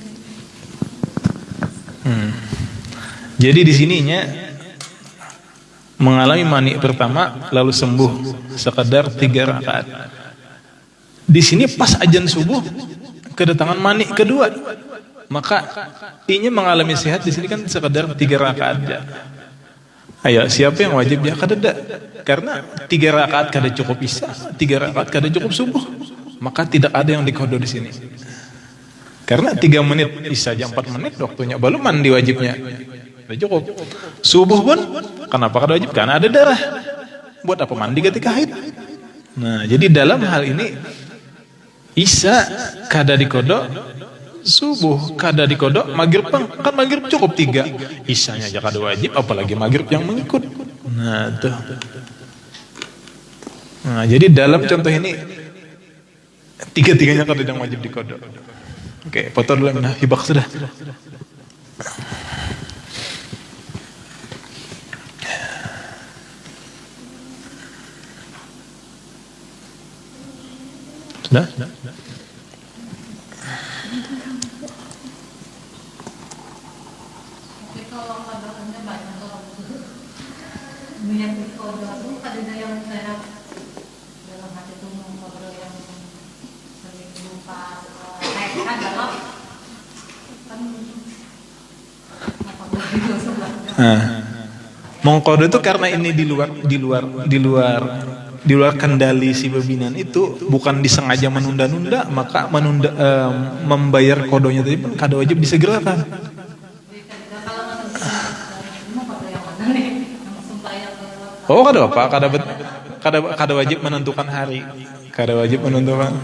Jadi di sininya mengalami mani pertama lalu sembuh sekedar 3 rakaat. Di sini pas azan subuh kedatangan mani kedua, maka ini mengalami sehat di sini kan sekedar 3 rakaat aja. Ayo, siapa yang wajib ya kadeda? Karena 3 rakaat kada cukup isya, 3 rakaat kada cukup subuh, maka tidak ada yang dikodo di sini. Karena 3 menit isya aja 4 menit waktunya, belum mandi wajibnya, sudah cukup. Subuh pun kenapa kada wajib? Karena ada darah. Buat apa mandi ketika haid? Nah, jadi dalam hal ini isya kada dikodo, subuh kada dikodok, maghrib kan maghrib cukup 3, isyanya aja kada wajib, apalagi maghrib yang mengikut. Nah tuh. Nah jadi dalam contoh ini 3-3-nya kada yang wajib dikodok. Oke, foto dulu. Nah, hibak sudah. Sudah? Niat dikodo itu ada yang saya dalam hati itu ngobrol yang sering lupa kayak kan dalam kan apa itu sebenarnya. Mengkodo itu karena ini di luar kendali si bebinan itu, bukan disengaja menunda-nunda, maka membayar kodonya tadi pun kada wajib disegerakan. Oh kada apa, kada wajib menentukan hari, kada wajib menentukan.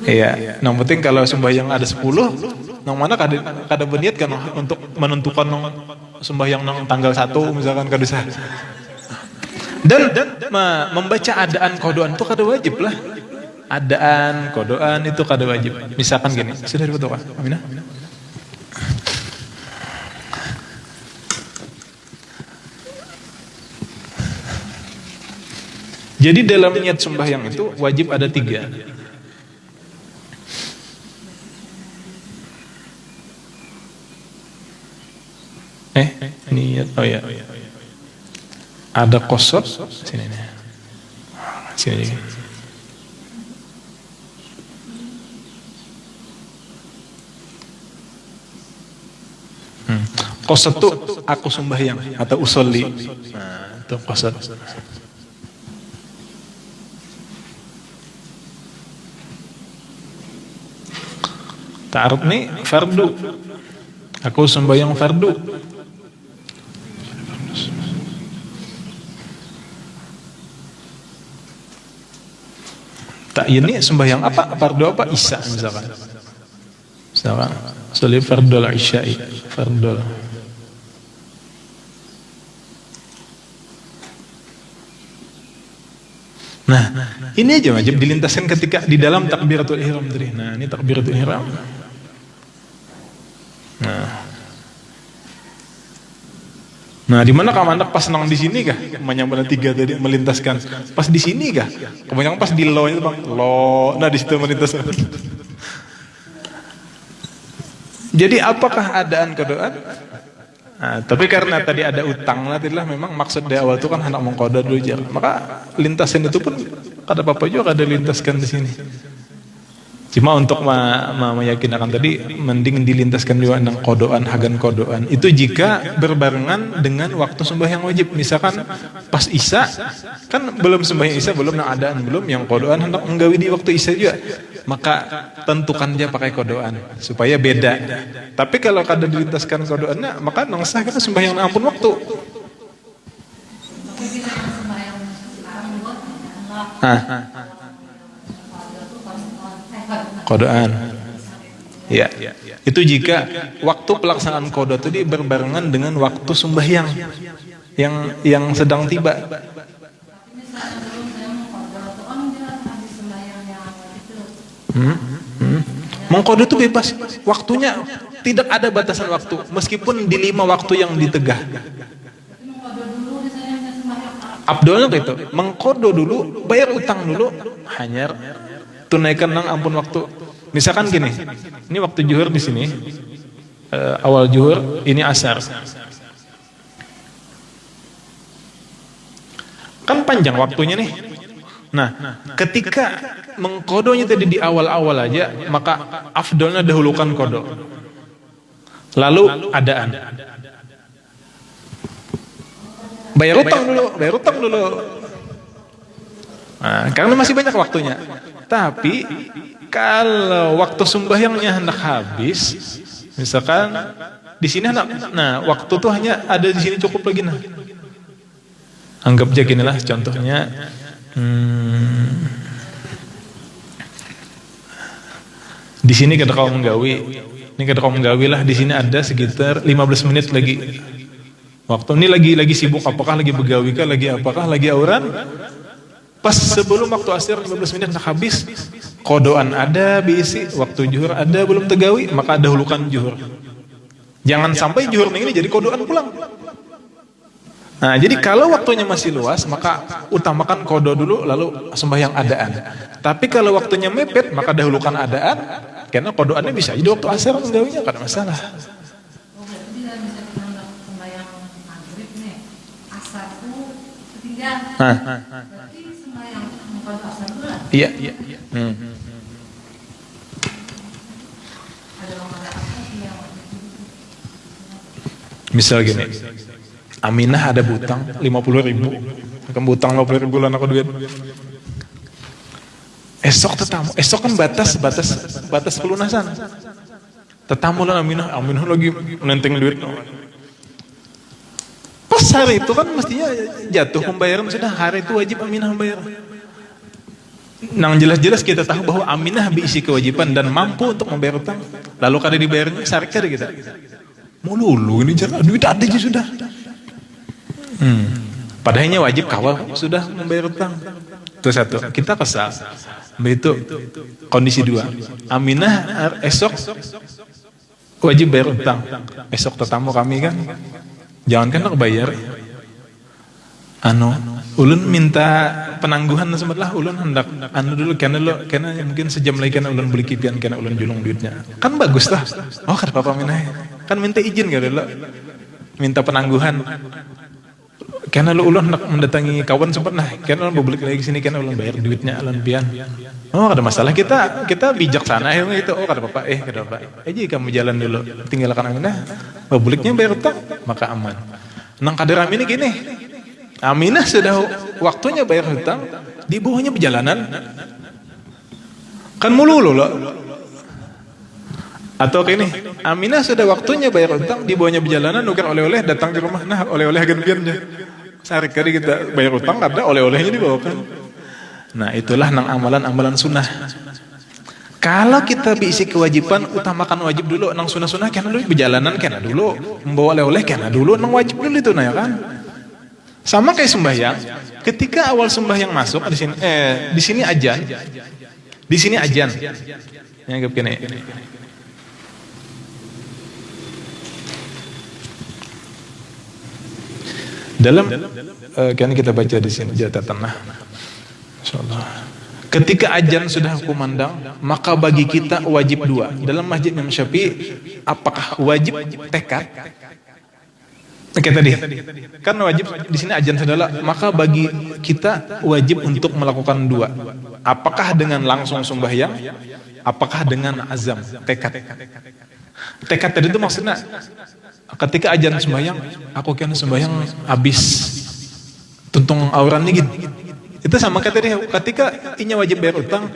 Iya, yang penting kalau sembahyang ada 10, nang mana kada berniat kan untuk menentukan sembahyang nang tanggal 1 misalkan kada sah. Dan membaca adaan kodoan itu kada wajib lah. Adaan kodoan itu kada wajib. Misalkan gini, sudah difoto Kak Aminah? Jadi dalam niat sembahyang itu wajib ada 3. Niat, oh ya. Ada qasad sini nih. Sini. Qasad tuh aku sembahyang atau usolli. Nah, itu qasad. Ta'aruf nih fardu. Aku sembahyang fardu. Tak ini sembahyang apa? Fardu apa? Isya misalkan. Misalkan sholat fardul isya'i, fardul. Nah, ini aja wajib dilintaskan ketika di dalam takbiratul ihram tadi. Nah, ini takbiratul ihram. Nah, di mana kamu pas nang di sini kah? Menyambung 3 tadi melintaskan. Pas di sini kah? Kebanyakan pas di lo itu Bang. Lo. Nah, di situ melintaskan. Jadi apakah adaan kedoaan? Nah, tapi karena tadi ada utang lah, tadilah memang maksud di awal itu kan hendak mengqada dulu aja. Maka lintasan itu pun kada apa-apa juga kada lintaskan di sini. Cuma untuk meyakinkan tadi mending dilintaskan juga nang kodoan, hagan kodoan. Itu jika berbarengan dengan waktu sembahyang wajib. Misalkan pas isya kan belum sembahyang isya, belum nang adaan, belum yang kodoan hendak menggawi di waktu isya juga. Maka tentukan dia pakai kodoan supaya beda. Tapi kalau kada dilintaskan kodoannya, maka nang sah kan sembahyang ampun waktu. Kodoan. Ya, itu jika waktu pelaksanaan kodo itu berbarengan dengan waktu sembahyang yang sedang tiba. Mengkodo itu bebas, waktunya tidak ada batasan waktu, meskipun di 5 waktu yang ditegah. Abdulnya gitu, mengkodo dulu, bayar utang dulu, hanyar tunaikan nang ampun waktu. Misalkan gini, ini waktu zuhur di sini, awal zuhur, ini asar. Kan panjang waktunya nih. Nah, ketika mengkodonya tadi di awal-awal aja, maka afdolnya dahulukan kodo. Lalu adaan. Bayar utang dulu. Nah, karena masih banyak waktunya. Tapi kalau waktu sembahyangnya hendak habis, misalkan di sini waktu tuh hanya ada di sini cukup lagi nah. Anggap aja ginilah contohnya. Di sini kada kau menggawi. Ini kada kau menggawi lah, di sini ada sekitar 15 menit lagi. Waktu ini lagi sibuk, apakah lagi begawi kah, lagi apakah, lagi auran? Pas sebelum waktu asar 15 menit nak habis, kodoan ada diisi, waktu zuhur ada belum tegawi, maka dahulukan zuhur. Jangan sampai zuhur ini jadi kodoan pulang. Nah, jadi kalau waktunya masih luas, maka utamakan kodo dulu, lalu sembahyang adaan. Tapi kalau waktunya mepet, maka dahulukan adaan, karena kodoannya bisa jadi waktu asar menggawinya, kada masalah. Iya. Misal gini, Aminah ada butang 50.000, akan butang 50.000 bulan aku duit. Esok tetamu, esok kan batas pelunasan. Tetamu lah Aminah lagi menenteng duit. Pas hari itu kan mestinya jatuh pembayaran, sudah hari itu wajib Aminah membayar. Nang jelas-jelas kita tahu bahwa Aminah berisi kewajiban dan mampu untuk membayar utang. Lalu kada dibayarnya sarikar kita. Mululu ini cara duit ada aja sudah. Padahalnya wajib kawal sudah membayar utang. Itu satu. Kita kesal. Itu kondisi 2. Aminah esok wajib bayar utang. Esok tetamu kami kan. Jangan kan nak bayar. Ulun minta penangguhan sempatlah ulun hendak dulu karena mungkin sejam lagi karena ulun beli kipian karena ulun julung duitnya. Kan bagus lah. Oh kata Papa Minah. Kan minta izin gak dulu. Minta penangguhan. Karena ulun hendak mendatangi kawan sempat karena ulun beli lagi sini karena ulun bayar duitnya ulun pian. Oh ada masalah kita bijaksana itu. Oh kata Papa kata Papa. Kamu jalan dulu tinggalkan Aminah. Publiknya bayar utang maka aman. Nang kader Aminah gini. Aminah sudah waktunya bayar hutang, di bawahnya perjalanan. Kan mululu loh. Atau kayak ini, Aminah sudah waktunya bayar hutang, di bawahnya perjalanan, nuker oleh-oleh datang ke rumah, nah oleh-oleh agen piannya. Sehari-hari kita bayar hutang, ada oleh-olehnya dibawakan. Nah itulah nang amalan-amalan sunnah. Kalau kita berisi kewajiban, utamakan wajib dulu, nang sunnah-sunnah kena dulu perjalanan, kena dulu membawa oleh-oleh, kena dulu, nang wajib dulu itu, nah ya kan? Sama kayak sembahyang, ketika awal sembahyang masuk di sini ajan. Di sini ajan. Yang gini. Dalam kan kita baca di sini catatan insyaallah. Ketika ajan sudah kumandang, maka bagi kita wajib 2. Dalam masjid Imam Syafi'i, apakah wajib tekad? Oke tadi, kan wajib di sini ajan saudara, maka bagi kita wajib untuk melakukan 2. Apakah dengan langsung sembahyang? Apakah dengan azam, tekad? Tekad tadi itu maksudnya, ketika ajan sembahyang, aku kan sembahyang habis tuntung auran nih gitu. Itu sama kayak tadi, ketika inya wajib bayar utang,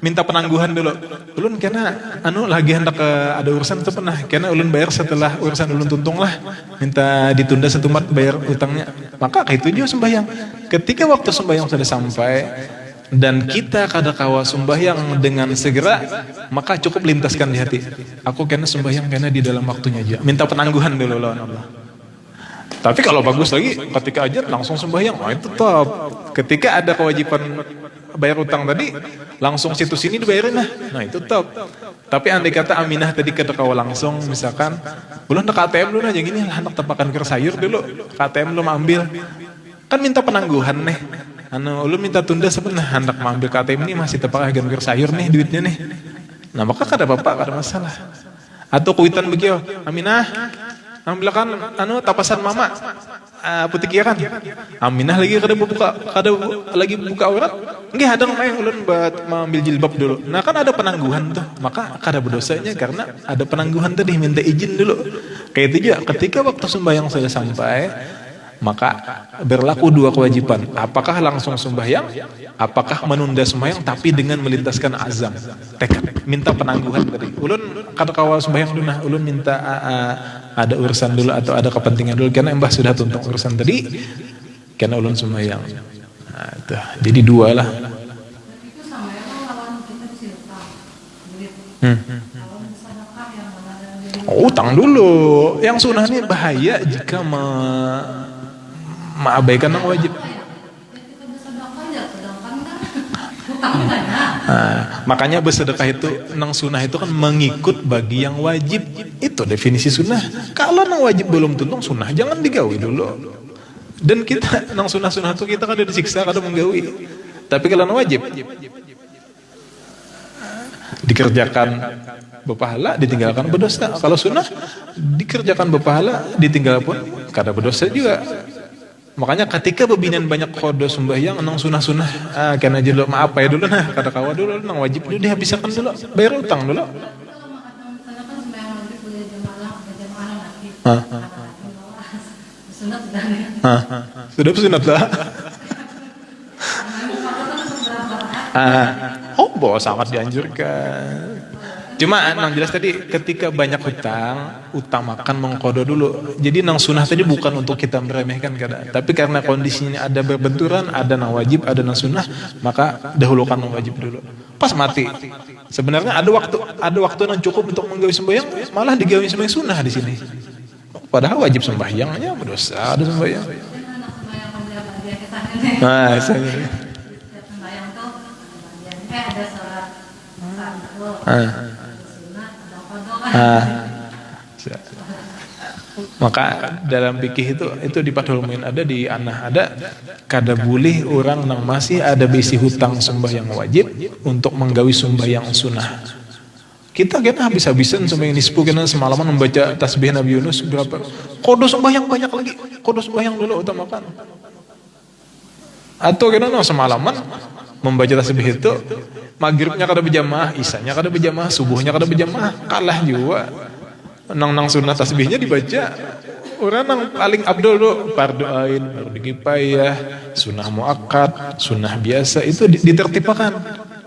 minta penangguhan dulu. Ulun karena lagi hendak ada urusan itu pernah, karena ulun bayar setelah urusan ulun tuntung lah, minta ditunda 1 maret bayar utangnya. Maka kayak itu juga sembahyang. Ketika waktu sembahyang sudah sampai, dan kita kada kawa sembahyang dengan segera, maka cukup lintaskan di hati, aku kena sembahyang kena di dalam waktunya aja, minta penangguhan dulu lawan Allah. Tapi kalau bagus lagi, ketika ajar langsung sembahyang, wah itu top. Ketika ada kewajiban bayar utang tadi, langsung situ sini dibayarin nah itu top. Tapi andai kata Aminah tadi kedekawa langsung, misalkan, belum ke ATM dulu aja gini lah, anak tepakan ke sayur dulu, ke ATM lu ambil, kan minta penangguhan nih, lu minta tunda sebenarnya, hendak mengambil ke ATM ini masih tepakan ke sayur nih duitnya nih, nah maka kada apa-apa, kada masalah. Atau kuitan begitu, Aminah, ambilkan tapasan mama, putih kiakan, Aminah lagi kada lagi buka aurat, nggih ada main ulun buat mengambil jilbab dulu. Nah kan ada penangguhan tuh, maka kada berdosanya karena ada penangguhan tadi, minta izin dulu. Kayak itu juga, ketika waktu sembahyang saya sampai, maka berlaku dua kewajiban. Apakah langsung sembahyang, apakah menunda sembahyang tapi dengan melintaskan azam, tekad, minta penangguhan tadi. Ulun kada kawal sembahyang dulu, nah ulun minta ada urusan dulu atau ada kepentingan dulu, karena mbah sudah tuntung urusan tadi, karena ulun sembahyang. Nah, itu. Jadi dua lah. Itu sama ya lawan kita silpa. Utang dulu. Yang sunnah ini bahaya jika mengabaikan yang wajib. Makanya bersedekah itu nang sunnah itu kan mengikut bagi yang wajib. Itu definisi sunnah. Kalau nang wajib belum tuntung sunnah, jangan digawi dulu. Dan kita nang sunnah-sunnah itu kita kada disiksa, kada menggawi. Tapi kalau nang wajib dikerjakan berpahala, ditinggalkan berdosa. Kalau sunnah dikerjakan berpahala, ditinggal pun kada berdosa juga. Makanya ketika bebinian banyak kodo sembahyang nang sunah-sunah, karena aja dulu maaf ya dulu nah, kada kawa dulu nang wajib dulu dihabiskan dulu, bayar utang dulu. Sudah sunat lah. Oh, sangat dianjurkan. Cuma nang jelas tadi ketika banyak hutang, utamakan mengkodo dulu. Jadi nang sunnah tadi bukan untuk kita meremehkan kada. Tapi karena kondisinya ada berbenturan, ada nang wajib, ada nang sunnah, maka dahulukan nang wajib dulu. Pas mati. Sebenarnya ada waktu nang cukup untuk menggawi sembahyang, malah digawi sembahyang sunnah di sini. Padahal wajib sembahyangnya berdosa, ada sembahyang. Nah, saya ada salat. Maka dalam fikih itu di Fathul Muin ada, di Anah ada, kada boleh orang nang masih ada bisi hutang sembahyang wajib untuk menggawi sembahyang sunnah. Kita kena habis-habisan sembahyang nisfu, kena semalaman membaca tasbih Nabi Yunus berapa. Kodo sembahyang banyak lagi, kodo sembahyang dulu utamakan. Atau kena semalaman membaca tasbih itu, maghribnya kada berjamaah, isanya kada berjamaah, subuhnya kada berjamaah, kalah juga. Nang sunnah tasbihnya dibaca. Orang nang paling abdul tuh fardu ain, fardu kifayah, sunnah muakkad, sunnah biasa itu ditertibkan.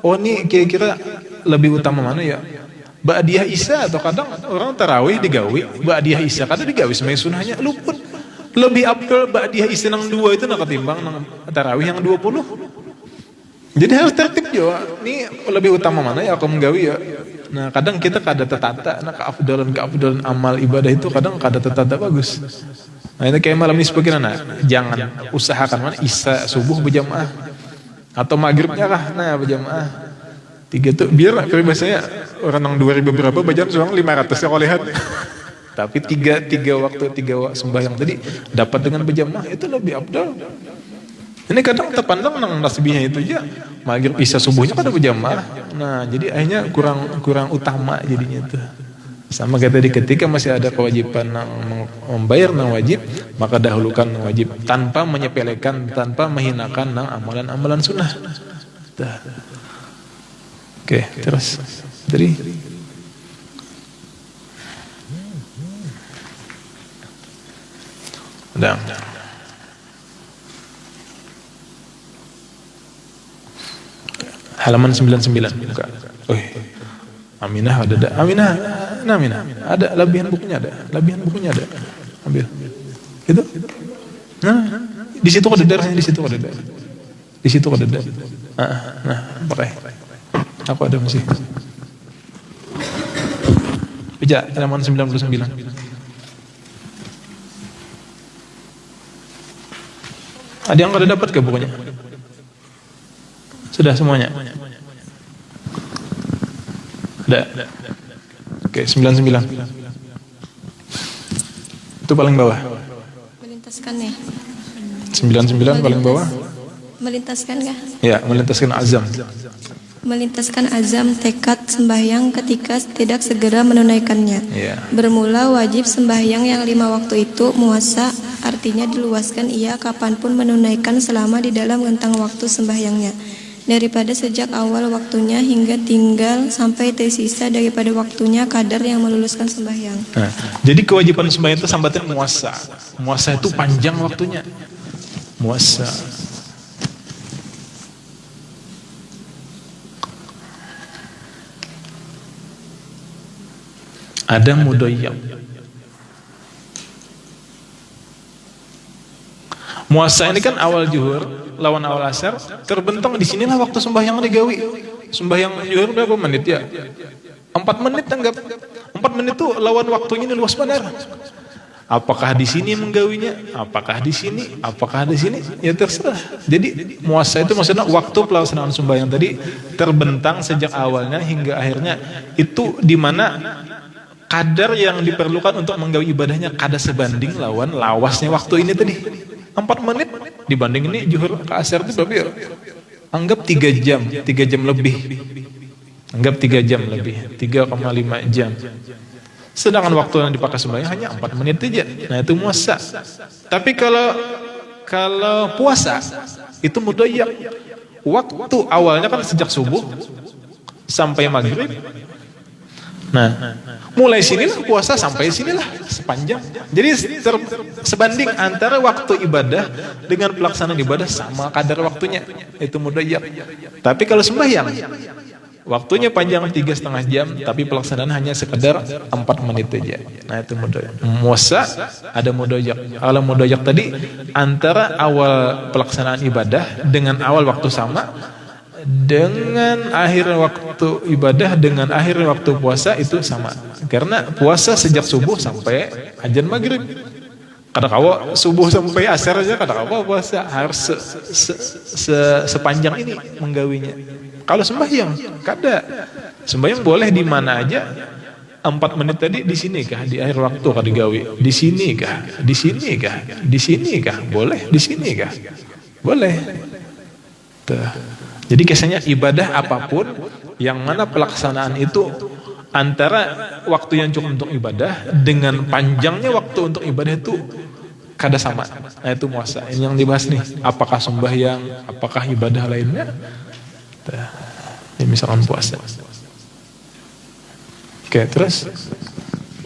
Oh ini kira-kira lebih utama mana ya? Ba'diyah Isya atau kadang orang tarawih digawi, Ba'diyah Isya kadang digawi semuanya sunnahnya luput. Lebih abdul Ba'diyah Isya nang 2 itu nang ketimbang nang tarawih yang 20. Jadi harus tertib juga. Ini lebih utama mana ya aku menggawi ya. Nah kadang kita kada tertata, nah keafdalan amal ibadah itu kadang kada tertata bagus. Nah ini kayak malam ini sebagaimana, jangan usahakan mana isya subuh berjamaah atau maghribnya lah, nah berjamaah 3 tuh biar biasanya orang yang 2000 berapa bacaan soang 500 ya kalau lihat. Tapi tiga waktu sembahyang tadi dapat dengan berjamaah itu lebih abdal. Ini kadang terpandang nang tasbihnya itu aja maghrib isya subuhnya kada berjamaah. Nah, jadi akhirnya kurang utama jadinya itu. Sama kayak tadi ketika masih ada kewajiban nang membayar nang wajib, maka dahulukan nang wajib tanpa menyepelekan, tanpa menghinakan nang amalan-amalan sunnah. Oke, terus. Jadi udah. Halaman 99 buka. Oh, Aminah ada. Aminah. Ada lebihan bukunya ada. Ambil. Gitu. Nah, di situ ada darahnya, di situ ada darah. Di situ ada. Nah, pakai. Aku ada masih. Baca halaman 99. Ada yang kada dapat ke bukunya? Sudah semuanya? Ada. Oke, 99. Itu paling bawah. Melintaskan ya? 99 paling bawah. Melintaskan kah? Ya, melintaskan azam. Melintaskan azam tekad sembahyang ketika tidak segera menunaikannya. Ya. Bermula wajib sembahyang yang 5 waktu itu muasa, artinya diluaskan ia kapanpun menunaikan selama di dalam rentang waktu sembahyangnya. Daripada sejak awal waktunya hingga tinggal sampai tersisa daripada waktunya kadar yang meluluskan sembahyang. Nah, jadi kewajiban sembahyang itu sambatnya muasa. Muasa itu panjang waktunya. Muasa. Ada mudoyam. Muasa ini kan awal zuhur lawan awal asar, terbentang di sinilah waktu sembahyang digawi. Sembahyang zuhur berapa menit ya? 4 menit anggap. 4 menit itu lawan waktunya ini luas benar. Apakah di sini menggawinya? Apakah di sini? Apakah di sini? Ya terserah. Jadi muasa itu maksudnya waktu pelaksanaan sembahyang tadi terbentang sejak awalnya hingga akhirnya, itu di mana kadar yang diperlukan untuk menggawi ibadahnya kada sebanding lawan lawasnya waktu ini tadi. 4 menit dibanding ini zuhur ke asar itu berapa ya? Anggap 3 jam, 3 jam lebih. Anggap 3 jam lebih, 3,5 jam. Sedangkan waktu yang dipakai sembahyang hanya 4 menit saja. Nah, itu muasa. Tapi kalau puasa itu mudayyak. Waktu awalnya kan sejak subuh sampai maghrib. Nah, mulai sinilah puasa sampai sinilah sepanjang. Jadi sebanding antara waktu ibadah dengan pelaksanaan ibadah sama kadar waktunya. Itu mudayyak. Tapi kalau sembahyang waktunya panjang 3,5 jam, tapi pelaksanaan hanya sekedar 4 menit saja. Nah, itu mudayyak. Muasa ada mudayyak. Kalau mudayyak tadi antara awal pelaksanaan ibadah dengan awal waktu sama, dengan akhir waktu ibadah dengan akhir waktu puasa itu sama. Karena puasa sejak subuh sampai azan maghrib. Kadang-kadang subuh sampai asar aja kadang-kadang puasa harus sepanjang ini menggawinya. Kalau sembahyang kada. Sembahyang boleh di mana aja. 4 menit tadi di sini kah? Di akhir waktu kah digawi? Di sini kah? Di sini kah? Di sini kah? Boleh di sini kah? Boleh. Tuh. Jadi biasanya ibadah apapun yang mana pelaksanaan itu antara waktu yang cukup untuk ibadah dengan panjangnya waktu untuk ibadah itu kada sama. Nah, itu muasa. Ini yang dibahas nih. Apakah sembahyang, apakah ibadah lainnya? Ini misalkan puasa. Oke, terus?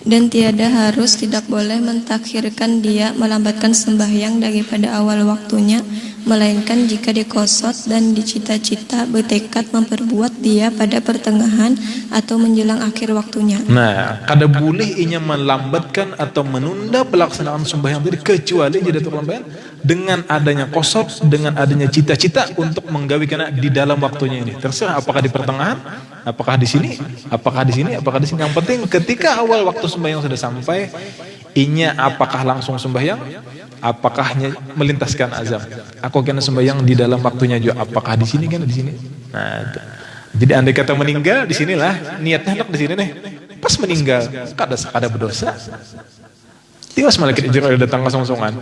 Dan tiada harus tidak boleh mentakhirkan dia melambatkan sembahyang daripada awal waktunya, melainkan jika dikosot dan dicita-cita bertekad memperbuat dia pada pertengahan atau menjelang akhir waktunya. Nah, kada boleh inya melambatkan atau menunda pelaksanaan sembahyang tadi kecuali jadi terlambat dengan adanya kosot, dengan adanya cita-cita untuk menggawikan di dalam waktunya ini. Terserah apakah di pertengahan, apakah di sini, apakah di sini, apakah di sini. Yang penting ketika awal waktu sembahyang sudah sampai, inya apakah langsung sembahyang, apakah melintaskan azam. Aku kena sembahyang di dalam waktunya juga. Apakah di sini kan di sini. Nah, itu. Jadi andai kata meninggal di sinilah niatnya hendak di sini nih. Pas meninggal kada berdosa. Tiwas malaikat Jibril datang kosong-kosongan.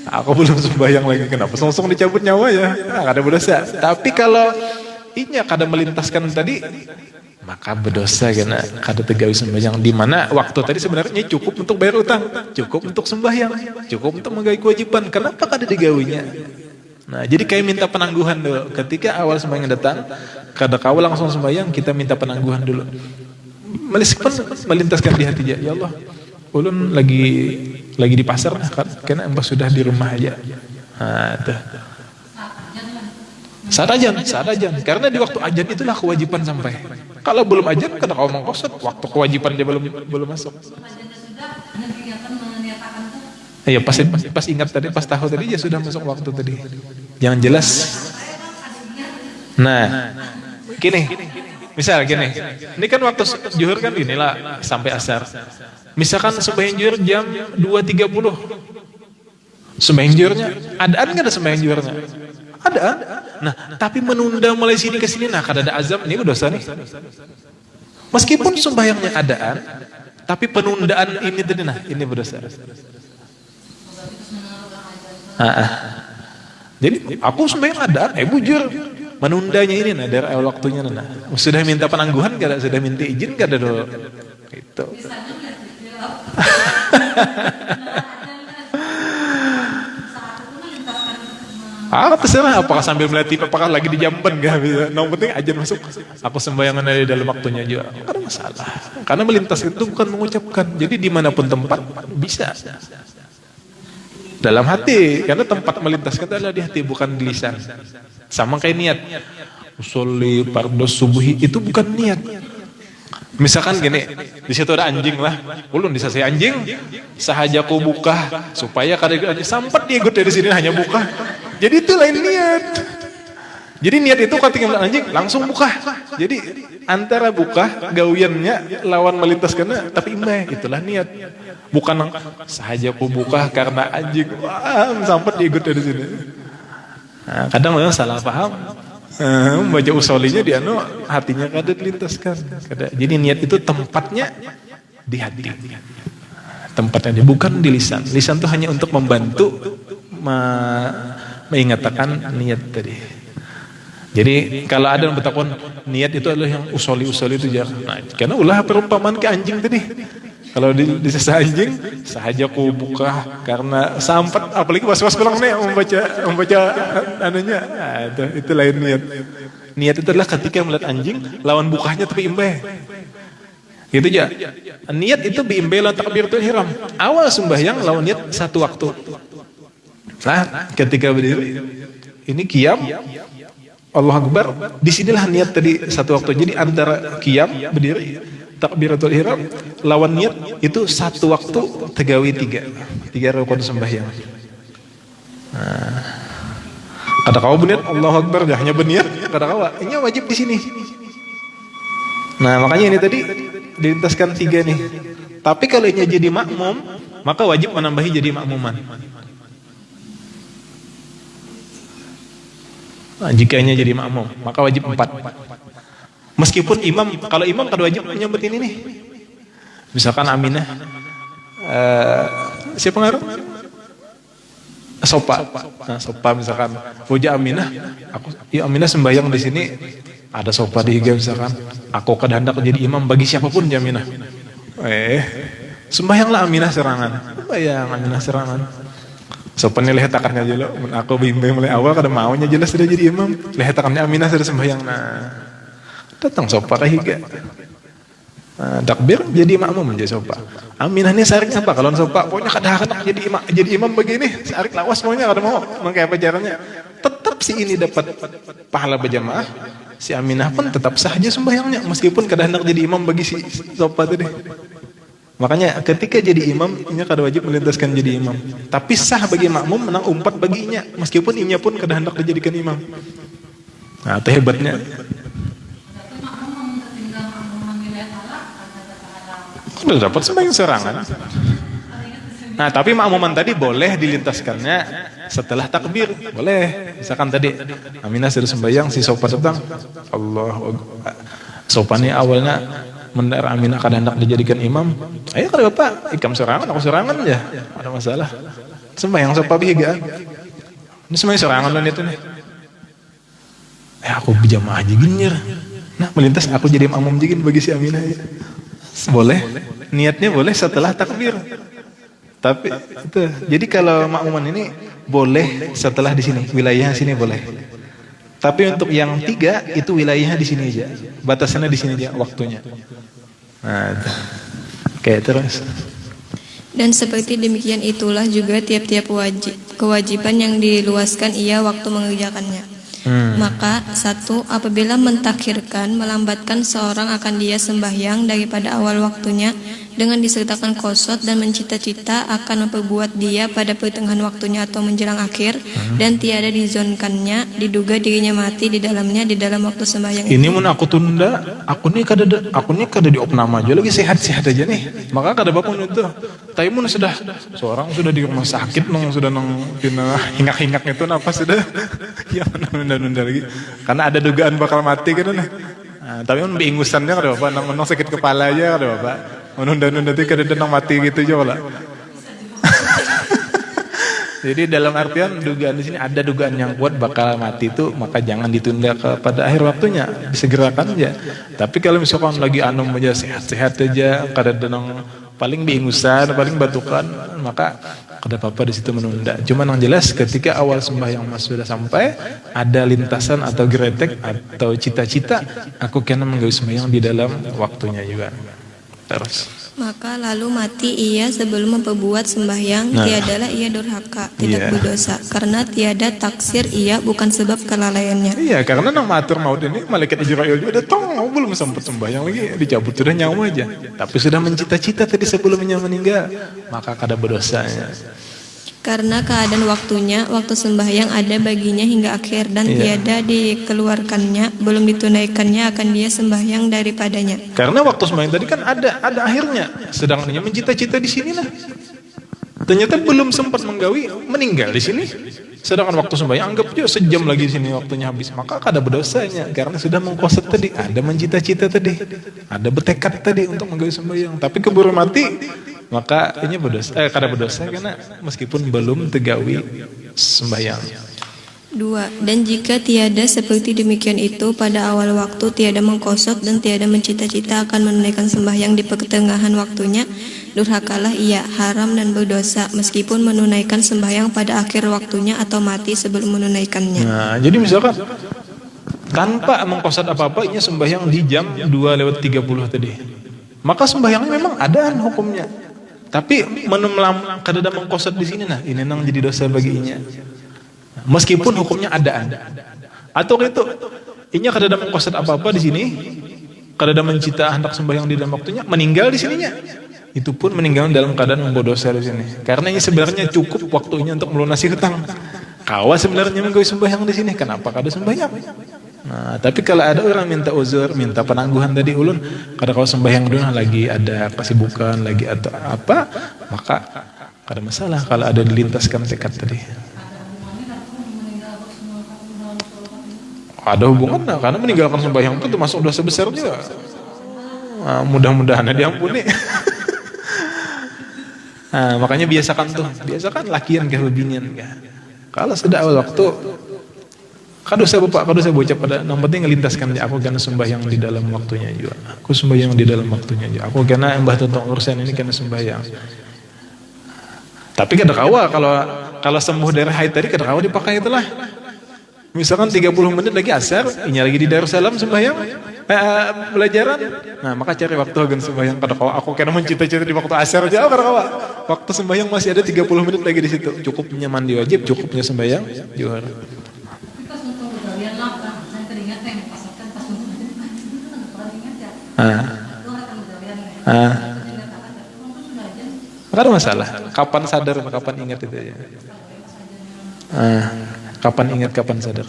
Aku belum sembahyang lagi, kenapa song-song dicabut nyawa ya? Nah, kada berdosa. Tapi kalau inya kada melintaskan tadi, maka berdosa karena kada tegawi sembahyang. Di mana waktu tadi sebenarnya cukup untuk bayar utang, cukup untuk sembahyang, cukup untuk menggawi kewajiban. Kenapa kada digawinya? Nah, jadi kayak minta penangguhan dulu. Ketika awal sembahyang datang, kada kau langsung sembahyang, kita minta penangguhan dulu. Melintaskan di hati aja, ya Allah, ulun lagi di pasar, karena embah sudah di rumah aja. Nah, tuh. Saat ajan. Karena di waktu ajan itulah kewajiban sampai. Kalau belum ajan, kada kau mengkosot. Waktu kewajiban dia belum masuk. Iya, pas ingat tadi, pas tahu tadi ya sudah masuk waktu tadi. Yang jelas Nah, gini, misal gini, ini kan waktu zuhur kan inilah sampai asar. Misalkan sembahyang zuhur jam 2.30, sembahyang zuhurnya, ada nggak ada sembahyang zuhurnya? Ada. Nah, tapi menunda mulai sini ke sini, nah kada ada azam, ini dosa nih. Meskipun sembahyangnya adaan, tapi penundaan ini tadi, nah ini berdosa. Jadi aku sembahyang adaan, bujur. Menundanya ini, nah dari awal waktunya, nah sudah minta penangguhan gak ada, sudah minta izin gak ada dulu. Itu. Terserah apakah sambil melatih, apakah lagi di jamban gak bisa. Yang penting ajan masuk. Aku sembayangan dari dalam waktunya juga. Gak ada masalah. Karena melintas itu bukan mengucapkan. Jadi dimanapun tempat bisa. Dalam hati, karena tempat melintaskan adalah di hati, bukan di lisan. Sama kayak niat. Usolli fardu subuhi itu bukan niat. Misalkan gini, di situ ada anjing lah, ulun disasai anjing, sahaja ku buka supaya kada sampai dia ikut dari sini hanya buka. Jadi itu lain niat. Jadi niat itu ketika anjing langsung buka. Jadi antara buka gawiannya lawan melintaskan, tapi imeh itulah niat. Bukan sahaja ku buka karena anjing, sampai dia ikut dari sini. Nah, kadang orang salah paham. Baca usolinya dia hatinya kada dilintaskan. Jadi niat itu tempatnya di hati. Tempatnya bukan di lisan. Lisan itu hanya untuk membantu mengingatkan niat tadi. Jadi kalau ada yang bertakon niat itu adalah yang usoli itu jangan. Nah, karena ulah perumpamaan ke anjing tadi. Kalau di sisa anjing, sahaja ku buka karena sampat, apalagi was-was pulang nih membaca anunya. Nah, itu lain niat. Niat itu adalah ketika melihat anjing, lawan bukanya tapi imbe. Gitu aja. Niat itu biimbe lawan takbiratul ihram. Awal sembahyang lawan niat satu waktu. Nah, ketika berdiri, ini qiyam, Allahu Akbar, disinilah niat tadi satu waktu. Jadi antara qiyam, berdiri, takbiratul ihram lawan niat itu satu waktu tegawi tiga rukun sembahyang. Nah, kada kau berniat Allahu Akbar dah hanya berniat, kada kau ini wajib di sini. Nah makanya ini tadi dilintaskan 3 nih. Tapi kalau ini jadi makmum maka wajib menambahi jadi makmuman. Nah, jika ini jadi makmum maka wajib 4. Meskipun imam, kalau imam kada wajib menyambut ini nih. Misalkan Aminah, siapa ngaruh? Sopa. Nah, Sopa misalkan. Puja Aminah, Aminah sembahyang di sini ada Sopa di higa misalkan. Aku kada hendak jadi imam bagi siapapun Aminah. Sembahyanglah Aminah serangan. Sembahyang Aminah serangan. Sopa ini lehetakannya aja lo. Aku bimbing mulai awal kada maunya jelas sudah jadi imam. Lehetakannya Aminah sudah sembahyang. Nah. Datang Sopa kahiga. Takbir jadi makmum menjadi Sopa. Aminah ini sarik apa? Kalau Sopa pokoknya kadang-kadang jadi imam begini, sarik lawas pokoknya kada mau. Mengkayak apa caranya? Tetap si ini dapat pahala berjamaah. Si Aminah pun tetap sah aja sembahyangnya meskipun kadang-kadang jadi imam bagi si Sopa tadi. Makanya ketika jadi imam, ini kada wajib melintaskan jadi imam. Tapi sah bagi makmum menang umpat baginya meskipun inya pun kadang-kadang dijadikan imam. Nah, itu hebatnya. Udah dapat sembahyang serangan. Nah, tapi makmuman tadi boleh dilintaskannya setelah takbir, boleh. Misalkan tadi Aminah sudah sembahyang, si Sopa datang, Allahu Akbar. Sopa ini awalnya mendengar Aminah kada hendak dijadikan imam. Ayo kada Bapak, ikam serangan, aku serangan ya. Ada masalah. Sembahyang Sopa bihigaan. Ini sembahyang serangan lan itu nih. Aku bijamaah aja ginyer. Nah, melintas aku jadi makmum jigin bagi si Aminah ya. Boleh, niatnya boleh setelah takbir. Tapi itu, jadi kalau makmuman ini boleh setelah di sini, wilayah sini boleh. Tapi untuk yang 3 itu wilayahnya di sini aja, batasannya di sini aja waktunya. Nah, kayak terus. Dan seperti demikian itulah juga tiap-tiap kewajiban yang diluaskan ia waktu mengerjakannya. Maka satu, apabila mentakhirkan, melambatkan seorang akan dia sembahyang daripada awal waktunya dengan disertakan qasad dan mencita-cita akan memperbuat dia pada pertengahan waktunya atau menjelang akhir dan tiada dizonkannya, diduga dirinya mati di dalamnya di dalam waktu sembahyang Ini mun aku tunda, aku nih kada di opname aja lagi sehat-sehat aja nih. Maka kada apa pun itu. Tapi mun sudah seorang sudah di rumah sakit sudah pina hingak-hingak itu apa sudah ya nunda-nunda lagi. Karena ada dugaan bakal mati kan nah. Tapi mun biingusannya kada apa nang sakit kepala aja kada apa. Menunda-nunda itu kada nang mati gitu aja lah. Jadi dalam artian dugaan di sini ada dugaan yang kuat bakal mati itu, maka jangan ditunda kepada akhir waktunya, disegerakan aja. Tapi kalau misalkan lagi anom aja sehat-sehat aja, kada denang paling biingusan, paling batukan, maka kada apa-apa di situ menunda. Cuma yang jelas ketika awal sembahyang mas sudah sampai, ada lintasan atau geretek atau cita-cita, aku kena menggawe sembahyang di dalam waktunya juga. Terus. Maka lalu mati ia sebelum memperbuat sembahyang, tiadalah ia durhaka, tidak berdosa, karena tiada taksir ia bukan sebab kelalaiannya. Iya, karena nang matur maut ini malaikat Israel juga datang, belum sempat sembahyang lagi, dicabut sudah nyawa aja. Tapi sudah mencita-cita tadi sebelumnya meninggal, maka kada berdosanya. Karena keadaan waktunya, waktu sembahyang ada baginya hingga akhir dan tiada dikeluarkannya, belum ditunaikannya akan dia sembahyang daripadanya. Karena waktu sembahyang tadi kan ada akhirnya, sedangkan dia mencita-cita di sini lah. Ternyata belum sempat menggawi, meninggal di sini. Sedangkan waktu sembahyang anggap juga sejam lagi di sini waktunya habis, maka kada berdosanya karena sudah mengqasad tadi, ada mencita-cita tadi, ada bertekad tadi untuk menggawi sembahyang. Tapi keburu mati, maka ini berdosa, kada berdosa karena meskipun belum tegawi sembahyang. 2. Dan jika tiada seperti demikian itu pada awal waktu tiada mengqasad dan tiada mencita-cita akan menunaikan sembahyang di pertengahan waktunya, durhakalah ia, haram dan berdosa meskipun menunaikan sembahyang pada akhir waktunya atau mati sebelum menunaikannya. Nah, jadi misalkan tanpa mengqasad apa-apa, ini sembahyang di jam 2:30 tadi. Maka sembahyangnya memang adaan hukumnya. Tapi kada ada mengqasad di sini nah, ini nang jadi dosa baginya. Meskipun hukumnya adaan. Atau itu inya kada ada mengqasad apa-apa di sini, kada ada mencita hendak sembahyang di dalam waktunya, meninggal di sininya. Itu pun meninggal dalam keadaan membawa dosa di sini. Karena ini sebenarnya cukup waktunya untuk melunasi hutang. Kawa sebenarnya menggawe sembahyang di sini, kenapa kada sembahyang? Nah, tapi kalau ada orang minta uzur, minta penangguhan tadi ulun, kada kau sembahyang dulu lagi ada kesibukan lagi atau apa, maka kada masalah kalau ada dilintaskan tekad tadi. Ada hubungan nah, karena meninggalkan sembahyang itu termasuk dosa besar juga. Nah, mudah-mudahan diampuni. Nah, makanya biasakan lakian ke binian ka. Kalau sudah awal waktu, kada usah bapak, kada usah bocah pada, yang penting ngelintaskan aku kena sembahyang di dalam waktunya juga. Aku sembahyang di dalam waktunya juga. Aku kena mbah tentang urusan ini kena sembahyang. Tapi kada kawa kalau sembuh dari haid tadi kada kawa dipakai itulah. Misalkan 30 menit lagi asar, ini lagi di Darussalam sembahyang, belajaran. Nah, maka cari waktu agen sembahyang kada kawa. Aku kena mencita-cita di waktu asar aja kada kawa. Waktu sembahyang masih ada 30 menit lagi di situ. Cukupnya mandi wajib, cukupnya sembahyang juhur. Pas untuk kejadian lah, saya teringat yang pasarkan pas untuk itu kan pernah ingat ya. Itu akan kejadian ya. Maka ada masalah. Kapan sadar, kapan ingat itu aja. Kapan ingat, kapan sadar.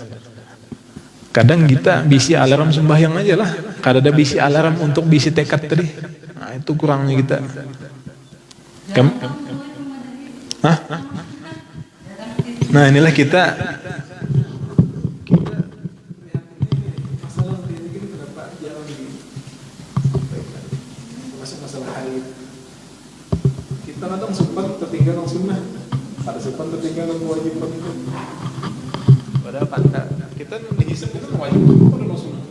Kadang kita bisi alarm sembahyang aja lah. Kadang ada bisi alarm untuk bisi tekad tadi. Nah, itu kurangnya kita. Nah, inilah kita. Kita kadang sempat tertinggal sunnah, ada sempat tertinggal kewajiban itu. Padahal kita dihisap itu wajib dulu, sunnah.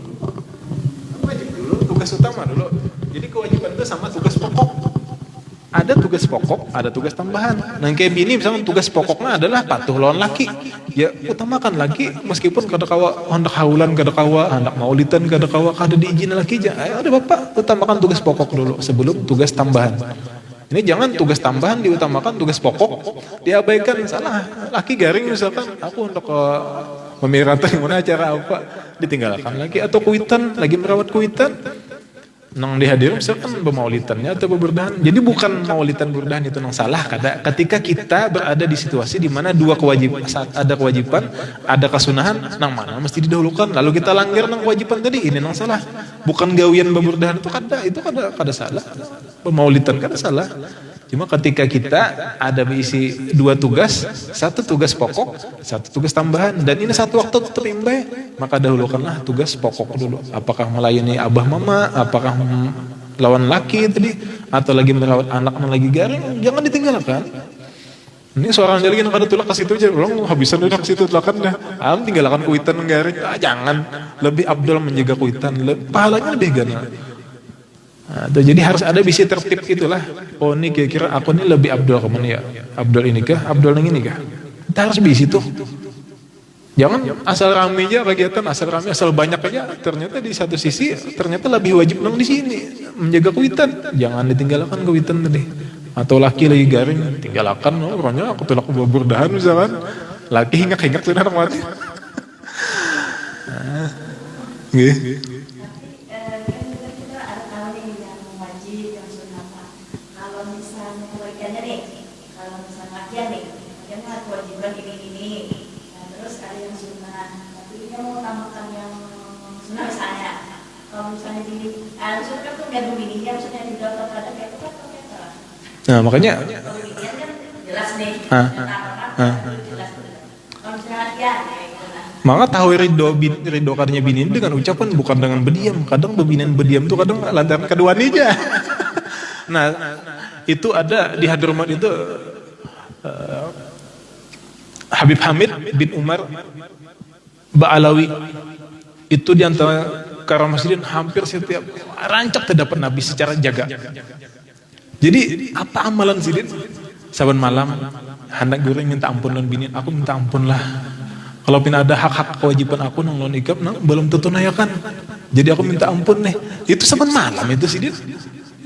Wajib dulu, tugas utama dulu. Jadi kewajiban itu sama tugas pokok. Ada tugas pokok, ada tugas tambahan. Nah kayak bini misalnya tugas pokoknya adalah patuh lawan laki. Ya utamakan laki meskipun kada kawa hendak haulan, kada kawa hendak maulidan, kada kawa kada diizin laki aja. Ayo ada bapak utamakan tugas pokok dulu sebelum tugas tambahan. Ini jangan tugas tambahan diutamakan tugas pokok, diabaikan. Salah laki garing misalkan aku untuk Memiratan gimana acara apa ditinggalkan lagi, atau kuitan lagi merawat kuitan nang dihadirin misalkan pemaulitannya atau beberdahan. Jadi bukan maulitan berdahan itu nang salah kada, ketika kita berada di situasi di mana dua kewajiban, saat ada kewajiban ada kesunahan, nang mana mesti didahulukan, lalu kita langgar nang kewajiban tadi, ini nang salah. Bukan gawian beberdahan itu kada salah, pemaulitan kada salah. Cuma ketika kita ada berisi dua tugas, satu tugas pokok, satu tugas tambahan, dan ini satu waktu tetap imbai, maka dahulukanlah tugas pokok dulu. Apakah melayani abah mama, apakah lawan laki tadi, atau lagi merawat anak yang lagi garing, jangan ditinggalkan. Ini seorang jadi kan kada tulak ke situ aja, ulang habisan udah ke situ tulakan dah. Tinggalkan kuitan garing, jangan. Lebih abdul menjaga kuitan, pahalanya lebih gana. Nah, jadi harus ada bisi tertib itulah. Oh ini kira-kira aku ini lebih abdul kemana ya? Abdul ini kah? Abdul yang ini kah? Kita harus bisi tuh. Jangan asal rame aja kegiatan, asal rame, asal banyak aja. Ternyata di satu sisi ternyata lebih wajib nang di sini menjaga kuitan. Jangan ditinggalkan kuitan tadi. Atau laki lagi garing, tinggalkan. Orangnya aku tulak beberdahan misalkan. Laki hingak-hingak sudah mati. Nggih. Nah makanya maka tahu ridho kadanya binin dengan ucapan, bukan dengan berdiam. Kadang bebinin berdiam tuh kadang lantaran kedua aja. Nah itu ada di Hadramaut itu Habib Hamid bin Umar Ba'alawi itu diantara Karamasuddin hampir setiap rancak terdapat Nabi secara jaga. Jadi apa amalan Sidin? Saban malam hendak goreng minta ampun lan binin, aku minta ampun lah. Kalau pina ada hak-hak kewajiban aku nang lon ikap nang belum tertunaikan. Jadi aku minta ampun nih. Itu saban malam itu Sidin.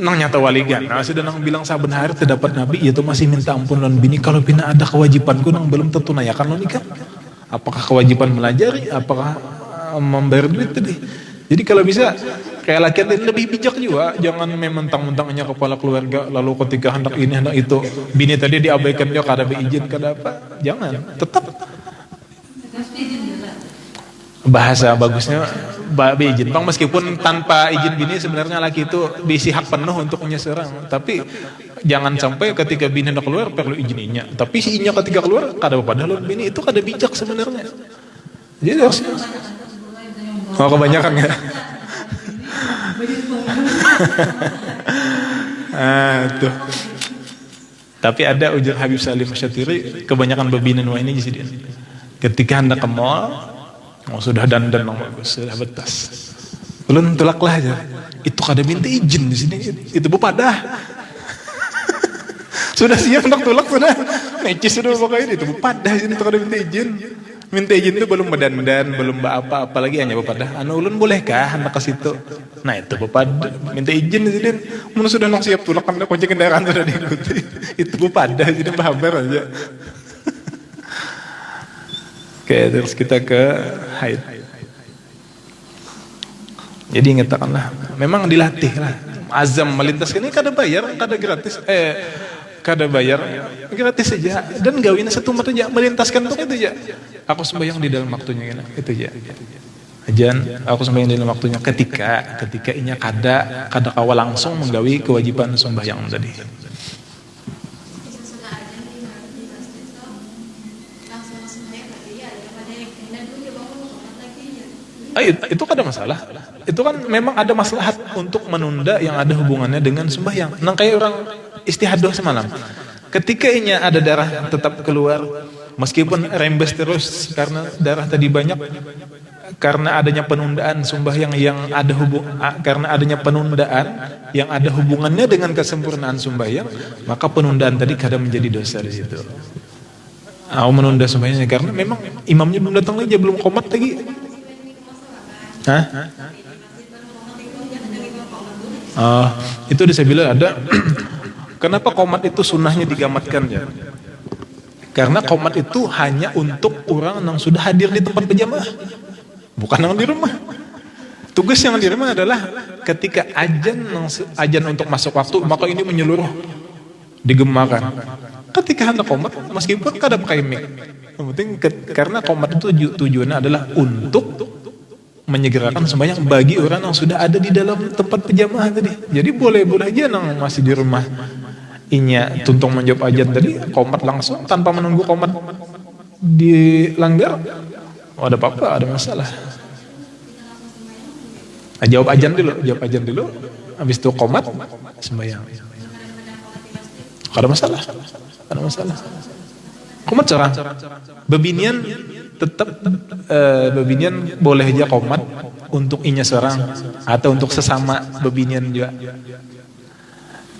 Nang nyata waligan. Nah, sudah nang bilang saban hari terdapat Nabi, itu masih minta ampun lan bini kalau pina ada kewajibanku nang belum tertunaikan lon ikap. Apakah kewajiban melajari, apakah membayar duit tadi? Jadi kalau bisa kayak laki lebih bijak juga, jangan mentang-mentangnya kepala keluarga lalu ketika hendak ini hendak itu bini tadi diabaikan dia kada beizin kada apa, jangan, tetap bahasa bagusnya beizin bang, meskipun tanpa izin bini sebenarnya laki itu bisi hak penuh untuk menyeserang, tapi jangan sampai ketika bini hendak keluar perlu izininya, tapi si inya ketika keluar kada padahal bini itu kada bijak sebenarnya. Jadi harusnya kebanyakan ya. Tuh. Tapi ada ujar Habib Salim Asyatiri, kebanyakan bebinan wa ini jadi ketika hendak ke mall, sudah dandan yang bagus, sudah betas. Ulun tulaklah aja. Itu kada minta izin di sini. Itu bupadah. Sudah siap hendak tulak sudah. Necis sudah pokoknya itu bupadah sini kada minta izin. Minta izin itu belum berdandan, belum apa, apalagi hanya bepadah. Anu ulun bolehkah hendak ke situ? Nah itu bepadah, minta izin di sini. Mun sudah nang siap tulak, hendak kunci kendaraan sudah diikuti. Itu bepadah, jadi bahabar aja. Oke, terus kita ke haid. Jadi ingatkanlah, memang dilatih lah. Azam melintas ini kada bayar, kada gratis. Kada bayar, gratis saja. Dan gawinnya satu mata aja, melintaskan untuk itu aja. Aku sembahyang di dalam waktunya itu aja. Ajan, aku sembahyang di dalam waktunya ketika inya kada kawal langsung menggawi kewajiban sembahyang tadi. Itu kada masalah. Itu kan memang ada maslahat untuk menunda yang ada hubungannya dengan sembahyang. Nang kayak orang istihadah semalam. Ketika inya ada darah tetap keluar, meskipun rembes terus karena darah tadi banyak, karena adanya penundaan sembahyang yang ada karena adanya penundaan yang ada hubungannya dengan kesempurnaan sembahyang, maka penundaan tadi kadang menjadi dosa di situ. Aku menunda sembahyangnya karena memang imamnya belum datang lagi, belum qomat lagi. Itu bisa bilang ada. Kenapa qomat itu sunnahnya digamatkan ya? Karena qomat itu hanya untuk orang yang sudah hadir di tempat berjamaah, bukan yang di rumah. Tugas yang di rumah adalah ketika ajan untuk masuk waktu, maka ini menyeluruh, digemakan. Ketika hendak qomat, meskipun kada pakai mic, yang penting karena qomat itu tujuannya adalah untuk menyegerakan sembahyang bagi orang yang sudah ada di dalam tempat berjamaah tadi. Jadi boleh-boleh aja yang masih di rumah inya tuntung menjawab ajan tadi, qomat langsung tanpa menunggu qomat dilanggar. Oh, ada apa-apa, ada masalah. Nah, jawab ajan dulu, habis itu qomat sembahyang. Ada masalah. Qomat cerang. Bebinian tetap bebinian boleh aja qomat untuk inya seorang atau untuk sesama bebinian juga.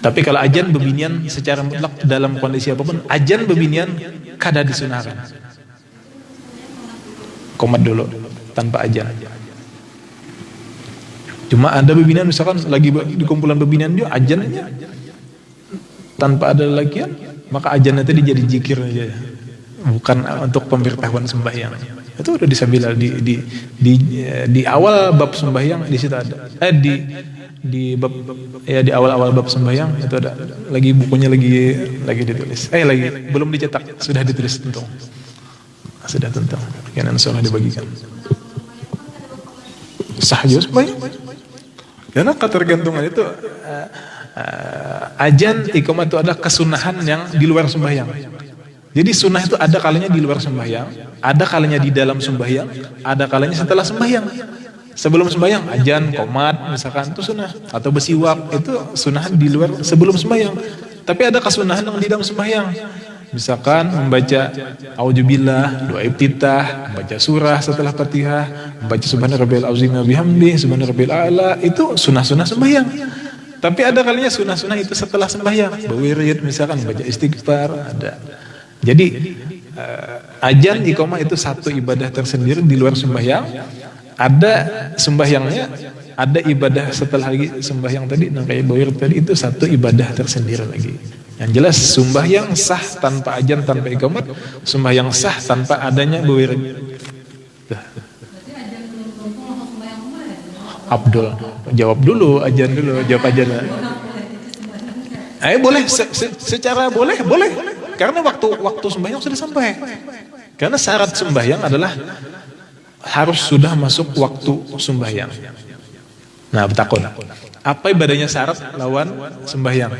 Tapi kalau ajan bebinian secara mutlak dalam kondisi apapun, ajan bebinian kada disunahkan. Qomat dulu tanpa ajan. Cuma ada bebinian misalkan lagi di kumpulan bebinian dia ajannya tanpa ada lagian, maka ajannya tadi jadi zikir aja. Bukan untuk pemberitahuan sembahyang. Itu udah disambil di awal bab sembahyang di situ ada. Di bab ya di awal-awal bab sembahyang itu ada lagi bukunya lagi ditulis. Belum dicetak, sudah ditulis tentu. Sudah tentu. Yang insyaallah dibagikan. Sah juga sembahyang. Karena ketergantungan itu ajan iqamah itu adalah kesunahan yang di luar sembahyang. Jadi sunnah itu ada kalanya di luar sembahyang, ada kalanya di dalam sembahyang, ada kalanya setelah sembahyang. Sebelum sembahyang ajan, qomat misalkan itu sunnah, atau bersiwak itu sunnah di luar sebelum sembahyang. Tapi ada kesunahan yang di dalam sembahyang. Misalkan membaca auzubillah, doa iftitah, membaca surah setelah Fatihah, membaca subhana rabbiyal azim wa bihamdi, subhana rabbiyal a'la, itu sunah-sunah sembahyang. Tapi ada kalinya sunah-sunah itu setelah sembahyang, berwirid misalkan membaca istighfar, ada. Jadi ajan iqamah itu satu ibadah tersendiri di luar sembahyang. Ada sembahyangnya, ada ibadah setelah lagi sembahyang tadi, nah kayak berwirid tadi itu satu ibadah tersendiri lagi. Yang jelas sembahyang sah tanpa ajan, tanpa iqamat, sembahyang sah tanpa adanya berwirid. Abdul, jawab dulu ajan dulu, jawab ajan. Boleh, secara boleh. Karena waktu sembahyang sudah sampai. Karena syarat sembahyang adalah harus sudah masuk waktu sembahyang. Nah, bertakun. Apa ibadahnya syarat lawan sembahyang?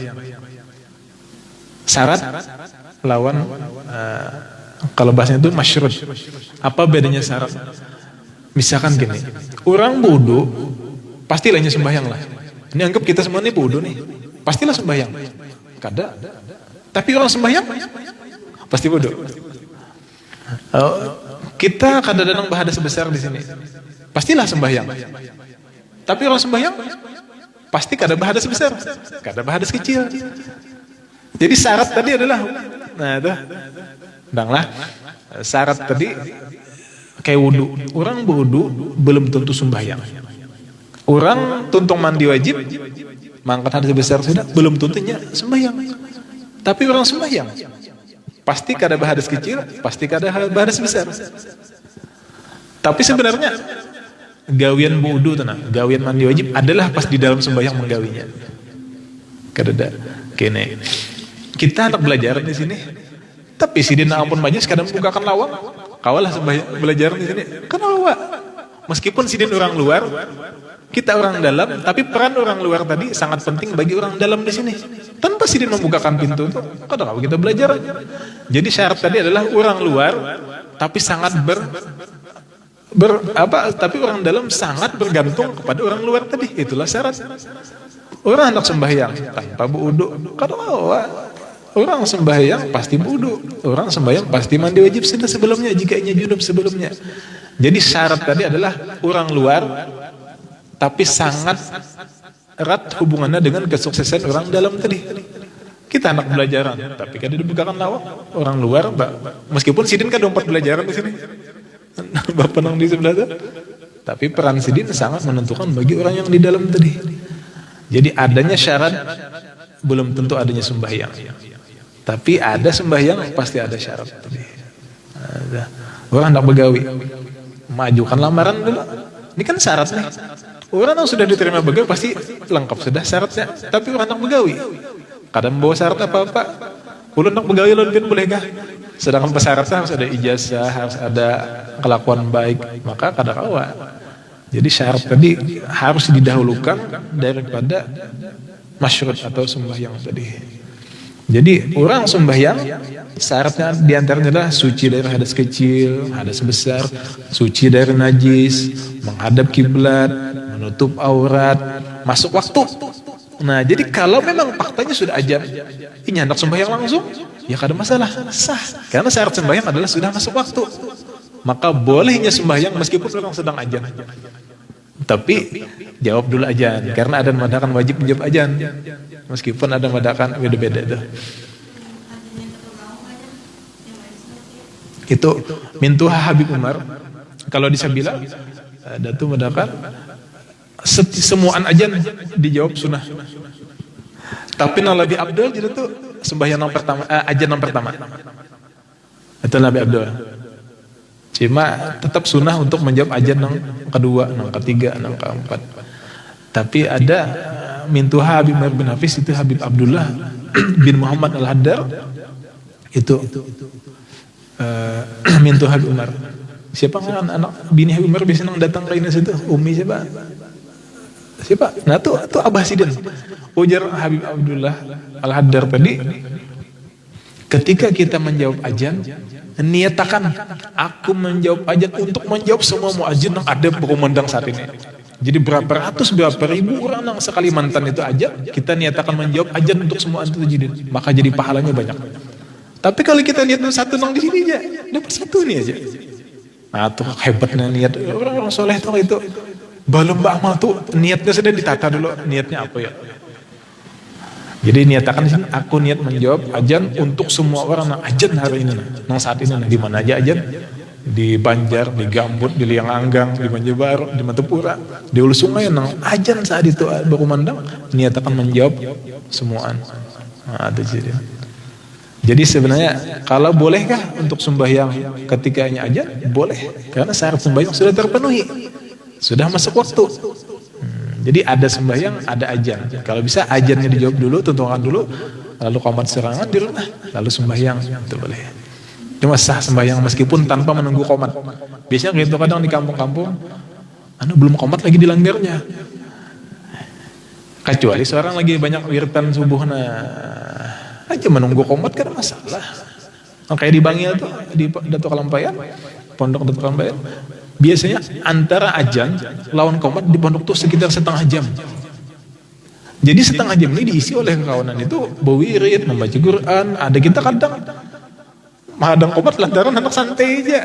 Syarat lawan kalau bahasanya itu masyrut. Apa bedanya syarat? Misalkan gini, orang wudu pastilah sembahyang lah. Ini anggap kita semua ini wudu nih, pastilah sembahyang. Kada. Tapi orang sembahyang pasti wudu. Kita kadang-kadang berhadas besar di sini, pastilah sembahyang. Tapi orang sembahyang pasti kada berhadas besar, kada berhadas kecil. Jadi syarat tadi adalah, nah itu, banglah, syarat tadi kayak wudu. Orang wudu belum tentu sembahyang. Orang tuntung mandi wajib, mangkat hadas besar sudah, belum tentunya sembahyang. Tapi orang sembahyang, pasti kada berhadas kecil, pasti kada berhadas besar. Tapi sebenarnya gawian wudu tenang, gawian mandi wajib adalah pas di dalam sembahyang menggawinya. Kada ada, kene. Kita anak belajar di sini, tapi sidin ampun majlis kadang bukakan lawang, kawalah belajar di sini. Kenapa? Meskipun sidin orang luar, kita orang dalam, tapi peran orang luar tadi sangat penting bagi orang dalam di sini. Tanpa sidin membukakan pintu itu, kadang kita belajar. Jadi syarat tadi adalah orang luar, tapi sangat tapi orang dalam sangat bergantung kepada orang luar tadi. Itulah syarat. Orang hendak sembahyang tanpa wudu, orang sembahyang pasti wudu, orang sembahyang pasti mandi wajib sudah sebelumnya jika ia junub sebelumnya. Jadi syarat tadi adalah orang luar, tapi sangat erat hubungannya dengan kesuksesan orang dalam tadi. Kita anak belajaran, tapi kada dibukakan lawang. Orang luar, meskipun sidin kan dompet belajaran di sini, bapak nang di sebelah itu, tapi peran sidin sangat menentukan bagi orang yang di dalam tadi. Jadi adanya syarat belum tentu adanya sembahyang. Tapi ada sembahyang pasti ada syarat tadi. Ada. Orang hendak begawi, majukan lamaran dulu. Ini kan syaratnya. Orang yang sudah diterima begawi pasti lengkap sudah syaratnya. Tapi orang hendak begawi, kadang bawa syarat apa-apa. Ulun hendak begawi ulun boleh kah? Sedangkan persyaratnya harus ada ijazah, harus ada kelakuan baik. Maka kada kawa. Jadi syarat tadi harus didahulukan daripada masyrut atau sembahyang tadi. Jadi orang sembahyang syaratnya diantaranya adalah suci dari hadas kecil, hadas besar, suci dari najis, menghadap kiblat, menutup aurat, masuk waktu. Nah, jadi kalau memang faktanya sudah azan, ini hendak sembahyang langsung, ya kada masalah, sah. Karena syarat sembahyang adalah sudah masuk waktu. Maka bolehnya sembahyang meskipun orang sedang azan. Tapi jawab dulu azan, karena ada madakan wajib menjawab azan. Meskipun ada madakan beda-beda itu. Itu mintuha Habib Umar. Kalau di Sabila ada tuh madakan semuaan azan dijawab sunnah. Tapi yang lebih abdul jadi tuh sembahyang yang pertama, azan yang pertama. Itu lebih abdul. Cuma tetap sunnah untuk menjawab azan yang kedua, yang ketiga, yang keempat. Tapi ada mintuha Habib Umar bin Hafiz, itu Habib Abdullah bin Muhammad Al-Haddar. Itu mintuha Habib Umar. Siapa kan anak bini Habib Umar biasanya datang ke ini situ? Umi siapa? Siapa? Nah tuh Abah Sidin. Ujar Habib Abdullah Al-Haddar tadi, ketika kita menjawab azan, niatakan aku menjawab azan untuk menjawab semua muadzin yang ada berkumandang saat ini. Jadi berapa ratus, berapa ribu orang yang sekali mantan itu azan, kita niatakan menjawab azan untuk semua antu tajidin, maka jadi pahalanya banyak. Tapi kalau kita niat satu nang di sini aja, dapat satu nih aja. Nah tuh hebatnya niat orang-orang soleh tuh itu. Belum amal tuh niatnya sudah ditata dulu, niatnya apa ya? Jadi niatakan di sini, aku niat menjawab azan untuk semua orang yang azan hari ini, nang saat ini, di mana aja azan, di Banjar, di Gambut, di Liang Anggang, di Banjarbaru, di Matepura, di Hulu Sungai, nang azan saat itu berkumandang, niatakan menjawab semuaan. Nah, itu jadi sebenarnya kalau bolehkah untuk sembahyang ketikanya azan? Boleh, karena syarat sembahyang sudah terpenuhi, sudah masuk waktu. Jadi ada sembahyang, ada azan. Kalau bisa azannya dijawab dulu, tuntungan dulu, lalu qomat serangan di rumah, lalu sembahyang, itu boleh. Cuma sah sembahyang meskipun tanpa menunggu qomat. Biasanya gitu kadang di kampung-kampung, belum qomat lagi dilanggarnya. Kecuali seorang lagi banyak wiritan subuh, aja menunggu qomat kan masalah. Kayak di Bangil tuh, di Datuk Kalampayan, Pondok Datuk Kalampayan. Biasanya antara azan lawan qomat di pondok tuh sekitar setengah jam. Jadi setengah jam ini diisi oleh kawanan itu berwirid, membaca Quran. Ada kita kadang menghadang qomat lantaran anak santai aja.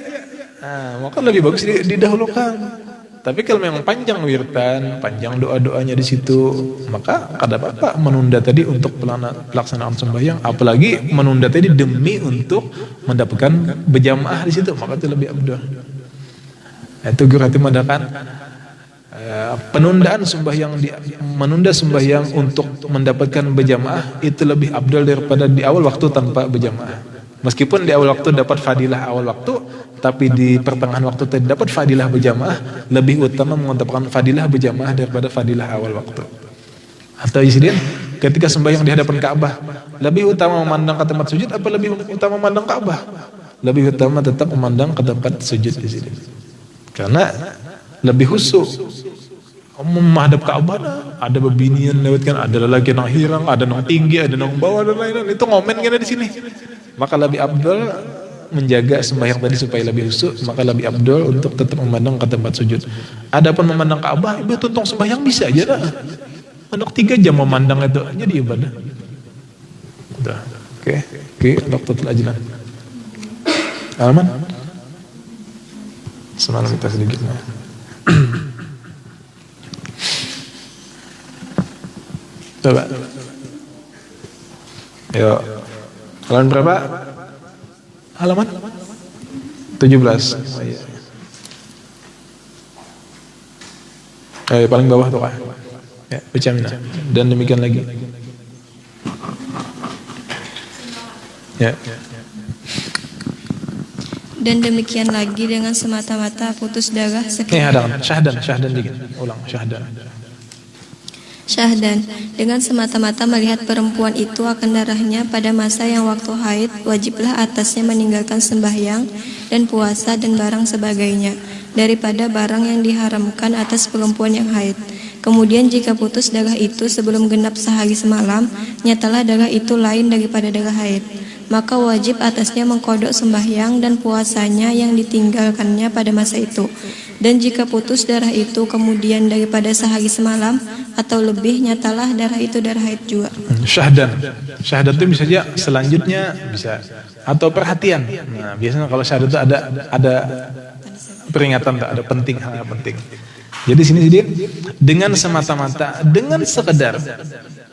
Nah, maka lebih bagus didahulukan. Tapi kalau memang panjang wiridan, panjang doa-doanya di situ, maka kada apa-apa menunda tadi untuk pelaksanaan sembahyang. Apalagi menunda tadi demi untuk mendapatkan berjamaah di situ, maka itu lebih abdul. Itu gurati madakan penundaan sembahyang, menunda sembahyang untuk mendapatkan berjamaah itu lebih abdul daripada di awal waktu tanpa berjamaah. Meskipun di awal waktu dapat fadilah awal waktu, tapi di pertengahan waktu tidak dapat fadilah berjamaah, lebih utama mengutamakan fadilah berjamaah daripada fadilah awal waktu. Atau isdin ketika sembahyang di hadapan Ka'bah, lebih utama memandang ke tempat sujud apa lebih utama memandang Ka'bah? Lebih utama tetap memandang ke tempat sujud di sini. Karena lebih khusyuk. Menghadap Ka'bah ada bebinian lewat kan, ada lelaki yang hirang, ada yang tinggi, ada yang bawah dan lain-lain. Itu ngomen kan di sini. Maka lebih abdul menjaga sembahyang tadi supaya lebih khusyuk, maka lebih abdul untuk tetap memandang ke tempat sujud. Adapun memandang Ka'bah, ibu tuntung sembahyang bisa aja dah. Anak 3 jam memandang itu jadi ibadah. Udah. Oke, Dr. Ajlan. Aman? Semalam kita sedikit ya. Coba. Yuk. Halaman berapa? Halaman? 17. Oh, iya. Paling bawah tuh kah? Ya, baca mina. Dan demikian lagi. Ya. Dan demikian lagi dengan semata-mata putus darah Hadangan. Syahdan dikit. Ulang, syahdan. Syahdan, dengan semata-mata melihat perempuan itu akan darahnya pada masa yang waktu haid, wajiblah atasnya meninggalkan sembahyang dan puasa dan barang sebagainya daripada barang yang diharamkan atas perempuan yang haid. Kemudian jika putus darah itu sebelum genap sehari semalam, nyatalah darah itu lain daripada darah haid, maka wajib atasnya mengkodok sembahyang dan puasanya yang ditinggalkannya pada masa itu. Dan jika putus darah itu kemudian daripada sehari semalam atau lebih, nyatalah darah itu darah haid juga. Syahdan itu bisa saja selanjutnya bisa atau perhatian. Nah, biasanya kalau syahdan itu ada peringatan, ada penting, hal yang penting. Jadi sini dia dengan semata-mata, dengan sekedar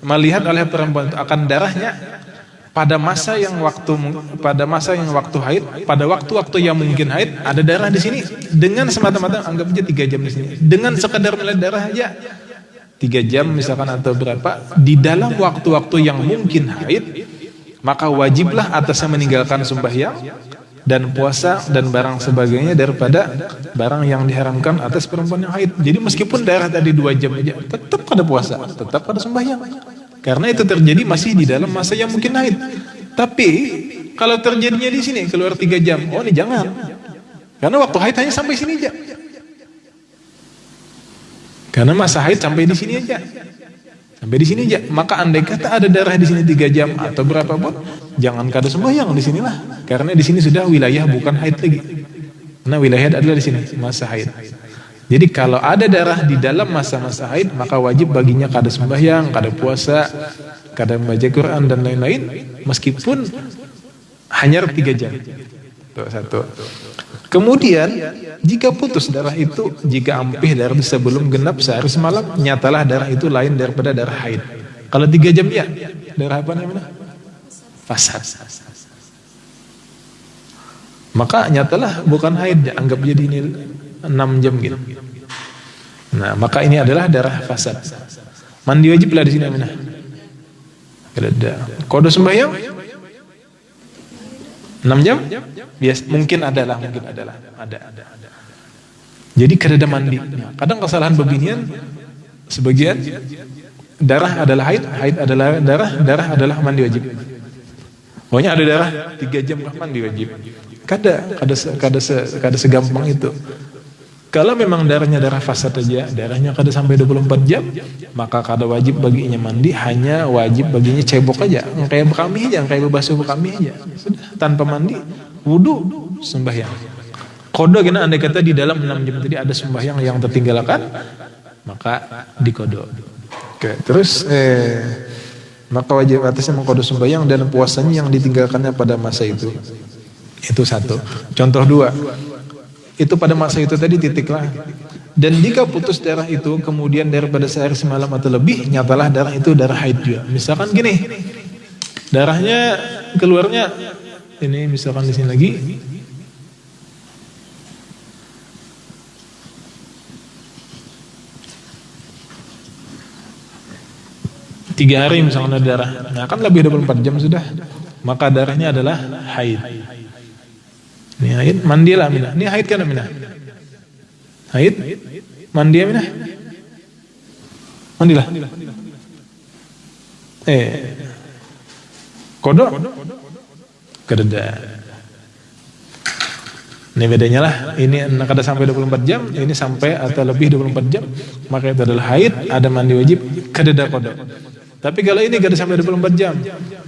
melihat oleh perempuan itu akan darahnya pada masa yang waktu haid, pada waktu-waktu yang mungkin haid, ada darah di sini. Dengan semata-mata anggap aja 3 jam di sini. Dengan sekedar melihat darah aja 3 jam misalkan atau berapa di dalam waktu-waktu yang mungkin haid, maka wajiblah atasnya meninggalkan sembahyang dan puasa dan barang sebagainya daripada barang yang diharamkan atas perempuan yang haid. Jadi meskipun darah tadi 2 jam aja, tetap ada puasa, tetap ada sembahyang. Karena itu terjadi masih di dalam masa yang mungkin haid. Tapi kalau terjadinya di sini keluar 3 jam, oh ini jangan. Karena waktu haid hanya sampai sini aja. Karena masa haid sampai di sini aja. Sampai di sini aja. Maka andai kata ada darah di sini 3 jam atau berapa pun, jangan kada sembahyang di sinilah. Karena di sini sudah wilayah bukan haid lagi. Nah, wilayah adalah di sini masa haid. Jadi kalau ada darah di dalam masa-masa haid, maka wajib baginya kada sembahyang, kada puasa, kada membaca Quran dan lain-lain, meskipun hanya 3 jam. Itu satu. Kemudian jika putus darah itu, jika ampih darah sebelum genap sehari semalam, nyatalah darah itu lain daripada darah haid. Kalau 3 jam ya, darah apa namanya? Fasad. Maka nyatalah bukan haid, anggap jadi ini 6 jam gitu. Nah, maka ini adalah darah fasad. Mandi wajib lah di sini Aminah. Ada. Kode sembahyang 6 jam? Bias, mungkin adalah. Ada. Jadi kada mandi. Kadang kesalahan beginian sebagian darah adalah haid adalah darah adalah mandi wajib. Pokoknya ada darah 3 jam mandi wajib. Kada segampang itu. Kalau memang darahnya darah fasad aja, darahnya kada sampai 24 jam, maka kada wajib baginya mandi, hanya wajib baginya cebok aja, kayak bekami aja, kayak bebasuh bekami aja. Sudah, tanpa mandi, wudu, sembahyang. Kodo gina andai kata di dalam 6 jam tadi ada sembahyang yang tertinggalkan, maka dikodo. Oke, terus maka wajib atasnya mengkodo sembahyang dan puasanya yang ditinggalkannya pada masa itu. Itu satu. Contoh 2. Itu pada masa itu tadi titiklah. Dan jika putus darah itu kemudian daripada sehari semalam atau lebih, nyatalah darah itu darah haid juga. Misalkan gini, darahnya keluarnya ini misalkan di sini lagi 3 hari misalkan ada darah, nah kan lebih 24 jam sudah, maka darahnya adalah haid. Ini haid, mandilah Aminah. Ini haid kan Aminah? Haid, mandi Aminah. Mandilah. Kodok, kededa. Ini bedanya lah. Ini kada sampai 24 jam, ini sampai atau lebih 24 jam, maka itu adalah haid, ada mandi wajib, kededa kodok. Tapi kalau ini kada sampai 24 jam,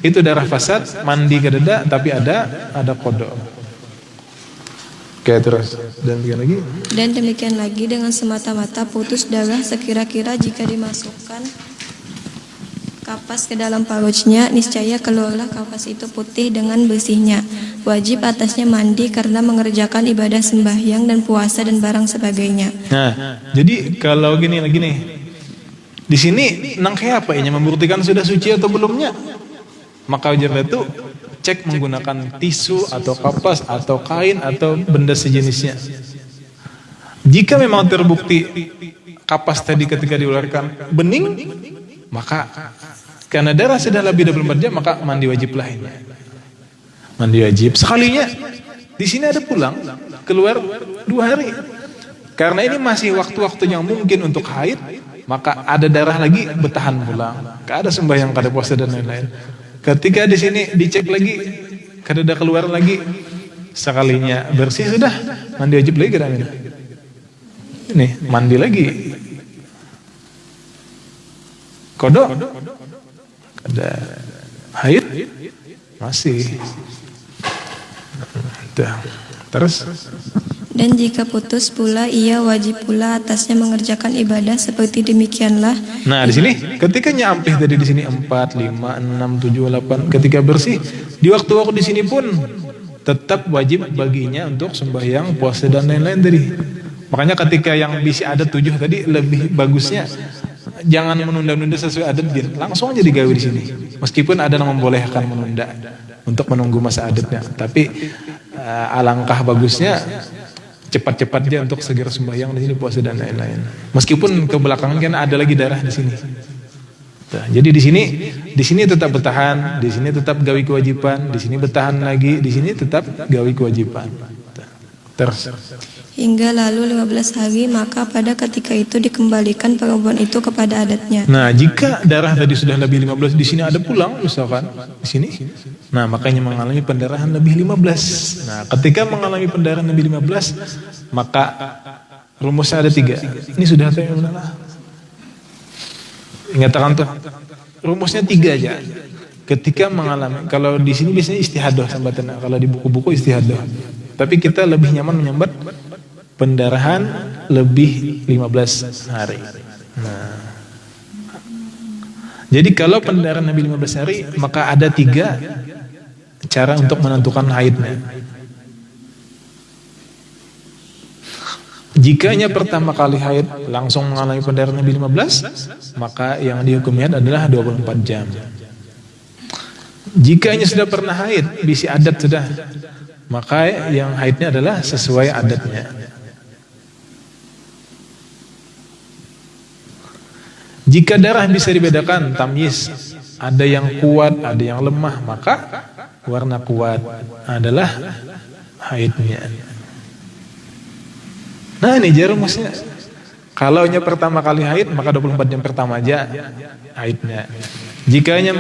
itu darah fasad, mandi kededa, tapi ada kodok. Oke, terus dan demikian lagi dengan semata-mata putus darah sekira-kira jika dimasukkan kapas ke dalam paruchnya, niscaya keluarlah kapas itu putih dengan bersihnya. Wajib atasnya mandi karena mengerjakan ibadah sembahyang dan puasa dan barang sebagainya. Nah, jadi kalau gini lagi nih, di sini nang kayak apa ini membuktikan sudah suci atau belumnya? Maka wajar itu cek menggunakan tisu atau kapas atau kain atau benda sejenisnya. Jika memang terbukti kapas tadi ketika dikeluarkan bening, maka karena darah sudah lebih 24 jam, maka mandi wajib lainnya. Mandi wajib. Sekalinya di sini ada pulang, keluar 2 hari. Karena ini masih waktu-waktu yang mungkin untuk haid, maka ada darah lagi bertahan pulang. Kada sembahyang, kada puasa dan lain-lain. Ketika di sini dicek lagi, kada ada keluar lagi, sekalinya bersih sudah, mandi wajib lagi kada minum. Nih, mandi lagi. Kodok, ada haid, masih. Terus. Dan jika putus pula, ia wajib pula atasnya mengerjakan ibadah seperti demikianlah. Nah, di sini ketika nyampih tadi di sini 4, 5, 6, 7, 8, ketika bersih, di waktu-waktu di sini pun tetap wajib baginya untuk sembahyang, puasa dan lain-lain tadi. Makanya ketika yang bisa adat 7 tadi lebih bagusnya jangan menunda-nunda sesuai adat, langsung aja digawe di sini. Meskipun ada yang membolehkan menunda untuk menunggu masa adatnya, tapi alangkah bagusnya cepat-cepat aja untuk segera sembahyang di sini, puasa dan lain-lain. Meskipun ke belakangan kan ada lagi darah di sini. Nah, jadi di sini tetap bertahan, di sini tetap gawi kewajiban, di sini bertahan lagi, di sini tetap gawi kewajiban. Terus. Hingga lalu 15 hari, maka pada ketika itu dikembalikan perempuan itu kepada adatnya. Nah, jika darah tadi sudah lebih 15, di sini ada pulang misalkan di sini. Nah, makanya mengalami pendarahan lebih 15. Nah, ketika mengalami pendarahan lebih 15, maka rumusnya ada 3. Ini sudah tahu yang mana? Ingatkan tuh. Rumusnya 3 aja. Ketika mengalami, kalau di sini biasanya istihadah sambatana, kalau di buku-buku istihadah. Tapi kita lebih nyaman menyambat pendarahan lebih 15 hari. Nah, jadi kalau pendarahan lebih 15 hari, maka ada 3 cara untuk menentukan haidnya. Jikanya pertama kali haid langsung mengalami pendarahan lebih 15, maka yang dihukumnya adalah 24 jam. Jikanya sudah pernah haid, bisi adat sudah, maka yang haidnya adalah sesuai adatnya. Jika darah bisa dibedakan, tamyiz, ada yang kuat, ada yang lemah, maka warna kuat adalah haidnya. Nah, ini rumusnya. Kalau pertama kali haid, maka 24 jam pertama aja haidnya. Jikanya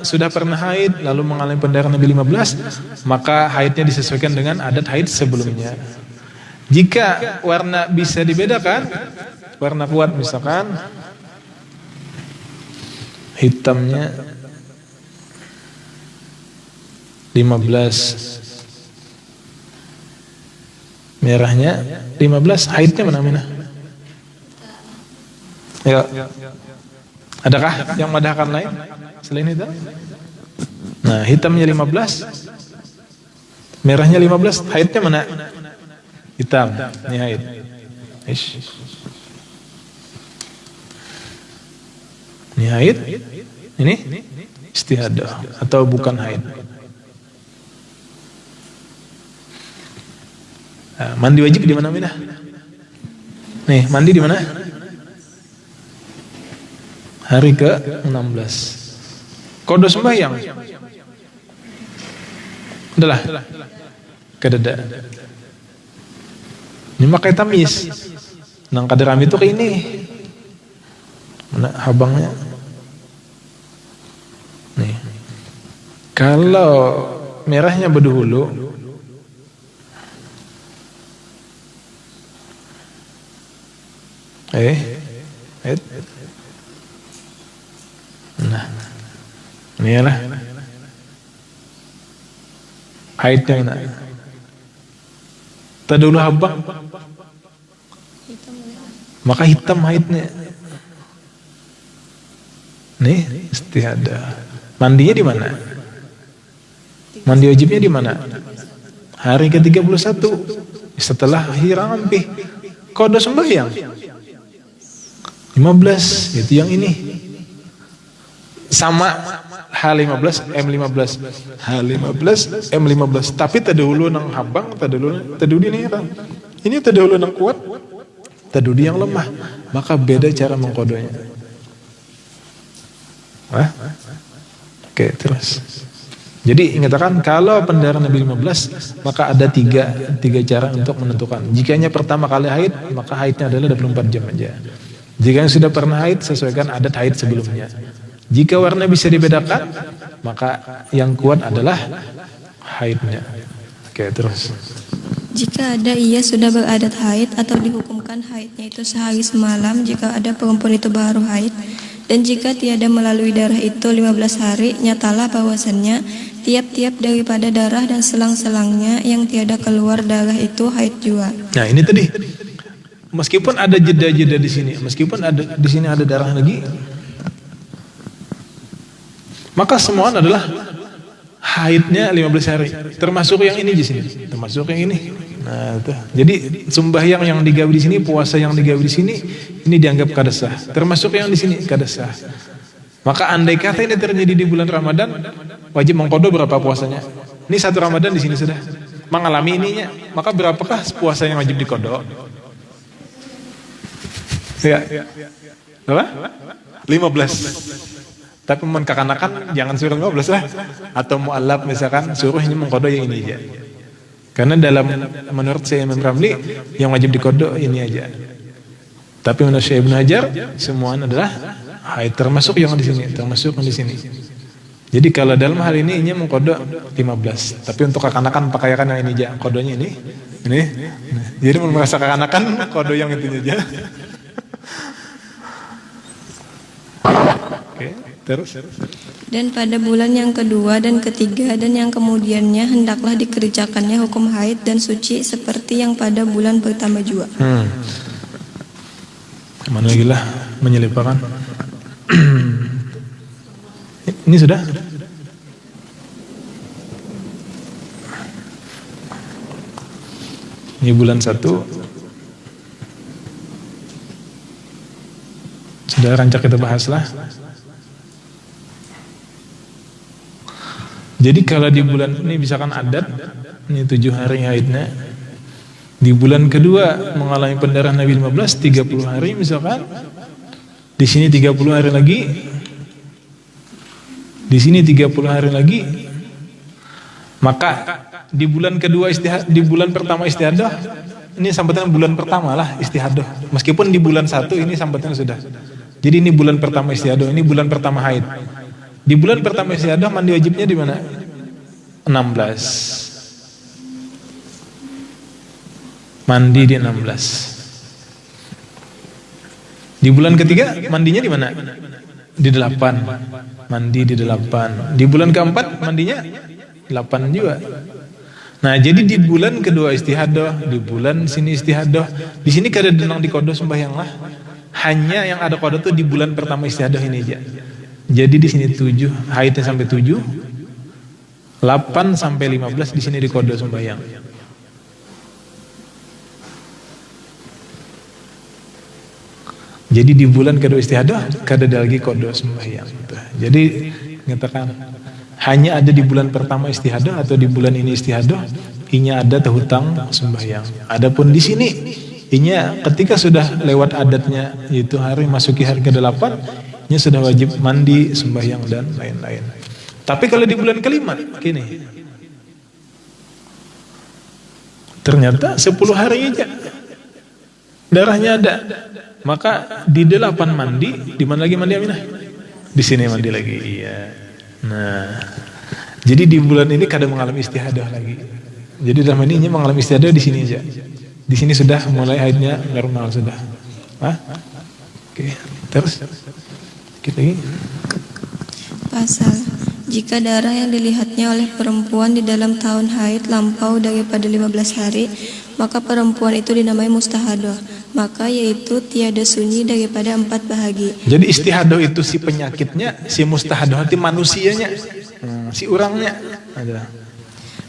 sudah pernah haid, lalu mengalami pendarahan lebih 15, maka haidnya disesuaikan dengan adat haid sebelumnya. Jika warna bisa dibedakan, warna kuat misalkan, hitamnya 15, merahnya 15, haidnya mana? Ya. Adakah yang madahkan lain selain itu? Nah, hitamnya 15, merahnya 15, haidnya mana? Hitam, ini haid. Ini haid, ini istihadah atau bukan haid. Nah, mandi wajib di mana Minah? Nih, mandi di mana? Hari ke-16. Kode sembahyang. Adalah kedada. Ini pakai tamis. Nang kaderami itu ke ini. Mana habangnya? Nih. Kalau merahnya berdahulu, nah, ini lah haidnya mana? Terdahulu habang, maka hitam haidnya. Nih istihadah. Mandinya di mana? Mandi wajibnya di mana? Hari ke-31 setelah hilang ampih. Kode sembahyang 15, itu yang ini. Sama H15, M15. H15, M15. Tapi terdahulu nang habang, terdahulu ini kan. Ini terdahulu nang kuat, terdahulu yang lemah. Maka beda cara mengkodonya. Oke, terus. Jadi ingatkan kalau pendarahan Nabi 15, maka ada tiga cara untuk menentukan. Jikanya pertama kali haid, maka haidnya adalah 24 jam aja. Jika yang sudah pernah haid, sesuaikan adat haid sebelumnya. Jika warna bisa dibedakan, maka yang kuat adalah haidnya. Oke, terus. Jika ada ia sudah beradat haid atau dihukumkan haidnya itu sehari semalam jika ada perempuan itu baru haid, dan jika tiada melalui darah itu 15 hari, nyatalah bahwasannya tiap-tiap daripada darah dan selang-selangnya yang tiada keluar darah itu haid jua. Nah ini tadi, meskipun ada jeda-jeda di sini, meskipun ada di sini ada darah lagi, maka semua adalah haidnya 15 hari, termasuk yang ini di sini, termasuk yang ini. Nah, itu. Jadi sembahyang yang digawe di sini, puasa yang digawe di sini, ini dianggap kada sah. Termasuk yang di sini kada sah. Maka andai kata ini terjadi di bulan Ramadan, wajib mengqada berapa puasanya? Ini satu Ramadan di sini sudah mengalami ininya, maka berapakah puasa yang wajib diqada? Ya. Berapa? 15. Tapi mengkakanakan jangan suruh 15 lah. Atau mu'allab misalkan suruh ini mengqada yang ini aja. Karena menurut saya Imam Ramli yang wajib diqada ini aja. Tapi menurut Syekh Ibnu Hajar semua adalah haid, termasuk yang di sini, termasuk yang di sini. Jadi kalau dalam hal ini mengqada 15. Tapi untuk kekanakan pakaikan yang ini aja, qadanya ini. Jadi merasa kekanakan qada yang itu aja. Oke, terus. Dan pada bulan yang kedua dan ketiga dan yang kemudiannya hendaklah dikerjakannya hukum haid dan suci seperti yang pada bulan pertama jua. Mana lagi lah menyelipakan. Ini sudah. Ini bulan 1. Sudah rancak kita bahaslah. Jadi kalau di bulan ini misalkan adat, ini 7 hari haidnya. Di bulan kedua mengalami pendarahan Nabi 15, 30 hari misalkan. Di sini 30 hari lagi. Di sini 30 hari lagi. Maka di bulan kedua di bulan pertama istihadah, ini sambutan bulan pertama lah istihadah. Meskipun di bulan 1 ini sambutan sudah. Jadi ini bulan pertama istihadah, ini bulan pertama haid. Di bulan pertama istihadah mandi wajibnya di mana? 16. Mandi di 16. Di bulan ketiga mandinya di mana? Di 8. Mandi di 8. Di bulan keempat mandinya 8 juga. Nah, jadi di bulan kedua istihadah, di bulan sini istihadah, di sini kada denang di qada sembahyang lah. Hanya yang ada qada tuh di bulan pertama istihadah ini aja. Jadi di sini 7, haidnya sampai 7, 8 sampai 15 di sini di qada sembahyang. Jadi di bulan kedua istihadah kada ada lagi qada sembahyang. Jadi mengatakan hanya ada di bulan pertama istihadah atau di bulan ini istihadah, inya ada terhutang sembahyang. Adapun di sini inya ketika sudah lewat adatnya yaitu hari masuki hari ke-8, nya sudah wajib mandi, sembahyang dan lain-lain. Tapi kalau di bulan kelima, gini, ternyata 10 hari aja darahnya ada, maka di 8 mandi, di mana lagi mandi Aminah? Di sini mandi lagi. Iya. Nah, jadi di bulan ini kadang mengalami istihadah lagi. Jadi dalam ini mengalami istihadah di sini aja. Di sini sudah mulai haidnya normal sudah. Oke, terus. Lagi. Pasal, jika darah yang dilihatnya oleh perempuan di dalam tahun haid lampau daripada 15 hari, maka perempuan itu dinamai mustahadah. Maka yaitu tiada sunyi daripada 4 bahagi. Jadi istihadah itu si penyakitnya, si mustahadah itu manusianya, si orangnya. Ada.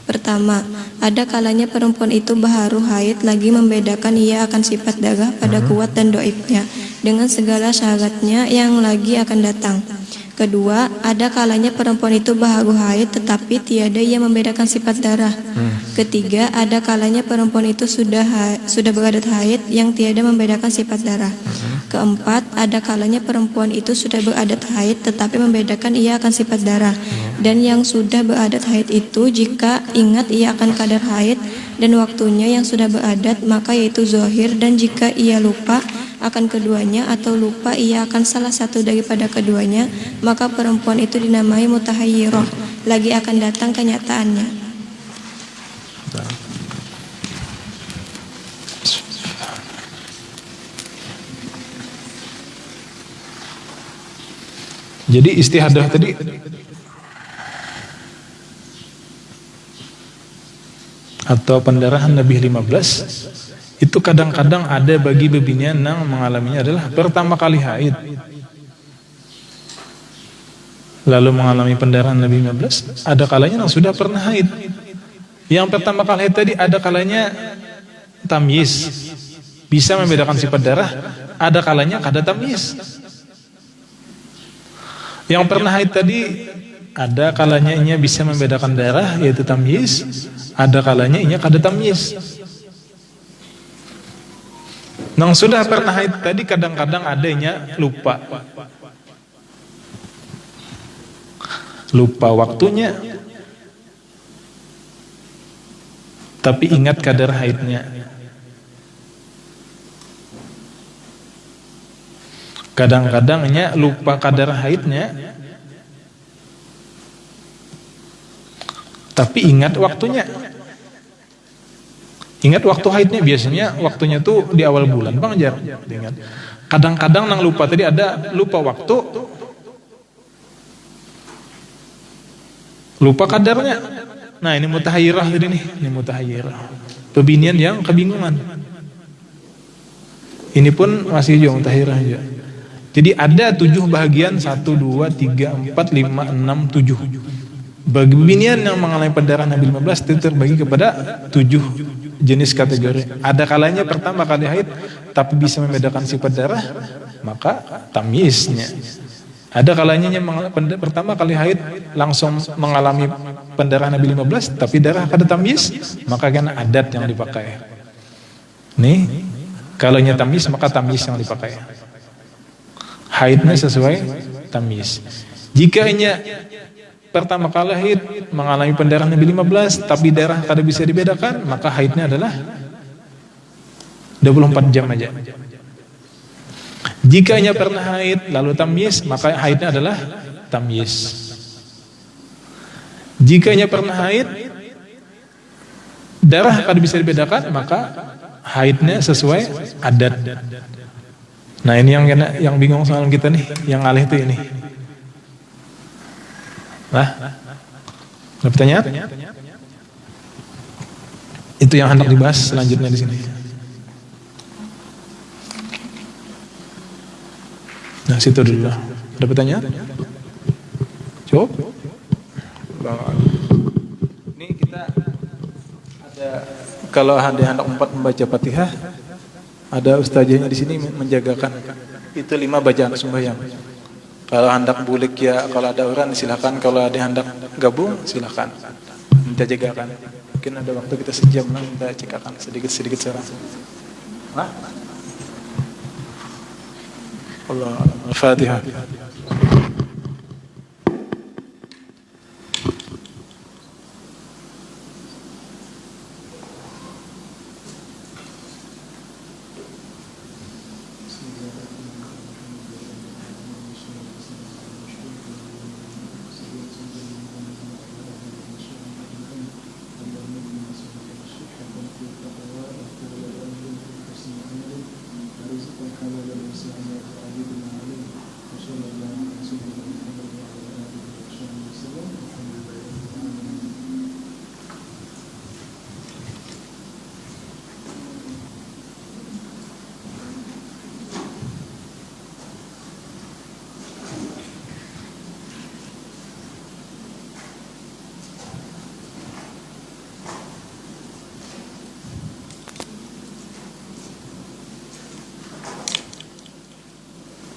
Pertama, ada kalanya perempuan itu baharu haid lagi membedakan ia akan sifat darah pada kuat dan doibnya dengan segala syaratnya yang lagi akan datang. Kedua, ada kalanya perempuan itu baharu haid tetapi tiada ia membedakan sifat darah. Ketiga, ada kalanya perempuan itu sudah beradat haid yang tiada membedakan sifat darah. Keempat, ada kalanya perempuan itu sudah beradat haid tetapi membedakan ia akan sifat darah. Dan yang sudah beradat haid itu jika ingat ia akan kadar haid dan waktunya yang sudah beradat maka yaitu zohir, dan jika ia lupa akan keduanya atau lupa ia akan salah satu daripada keduanya maka perempuan itu dinamai mutahayyirah, lagi akan datang kenyataannya. Jadi istihadah tadi atau pendarahan lebih 15 itu kadang-kadang ada bagi bebinian yang mengalaminya adalah pertama kali haid, lalu mengalami pendarahan lebih 15. Ada kalanya yang sudah pernah haid. Yang pertama kali haid tadi ada kalanya tamyiz, bisa membedakan sifat darah. Ada kalanya kada tamyiz. Yang pernah haid tadi ada kalanya ia bisa membedakan darah, yaitu tamyiz. Ada kalanya ia kada tamyiz. Yang sudah pernah haid tadi kadang-kadang adanya lupa waktunya, tapi ingat kadar haidnya. Kadang-kadangnya lupa kadar haidnya, tapi ingat waktunya. Ingat waktu haidnya, biasanya waktunya tuh di awal bulan, Bang Jar. Ingat. Kadang-kadang nang lupa tadi ada lupa waktu, lupa kadarnya. Nah, ini mutahayyirah tadi nih, ini mutahayyirah. Pebinian yang kebingungan. Ini pun masih juga mutahayyirah juga. Jadi ada 7 bahagian, 1, 2, 3, 4, 5, 6, 7. Bagi bebinian yang mengalami pendarahan Nabi 15 itu terbagi kepada 7 jenis kategori. Ada kalanya pertama kali haid tapi bisa membedakan sifat darah, maka tamyiznya. Ada kalanya yang pertama kali haid langsung mengalami pendarahan Nabi 15 tapi darah kada tamyiz, maka kena adat yang dipakai. Nih, kalau nya tamyiz maka tamyiz yang dipakai. Haidnya sesuai tamyiz. Jika nya pertama kali haid mengalami pendarahan Nabi 15 tapi darah kada bisa dibedakan, maka haidnya adalah 24 jam aja. Jika nya pernah haid lalu tamyiz, maka haidnya adalah tamyiz. Jika nya pernah haid darah kada bisa dibedakan, maka haidnya sesuai adat. Nah, ini yang bingung soal kita nih, yang alih itu ini. Nah, ada pertanyaan? Itu yang hendak dibahas selanjutnya di sini. Nah, situ dulu. Ada pertanyaan? Jawab. Ini kita ada, kalau ada hendak membaca Fatihah, ada ustazahnya di sini menjagakan. Itu 5 bacaan sembahyang. Kalau hendak bulik ya, kalau ada orang silakan, kalau ada hendak gabung silakan. Minta jagakan. Mungkin ada waktu kita sejam lah, minta cekakan sedikit-sedikit sekarang. Hah? Allah, Al-Fatihah.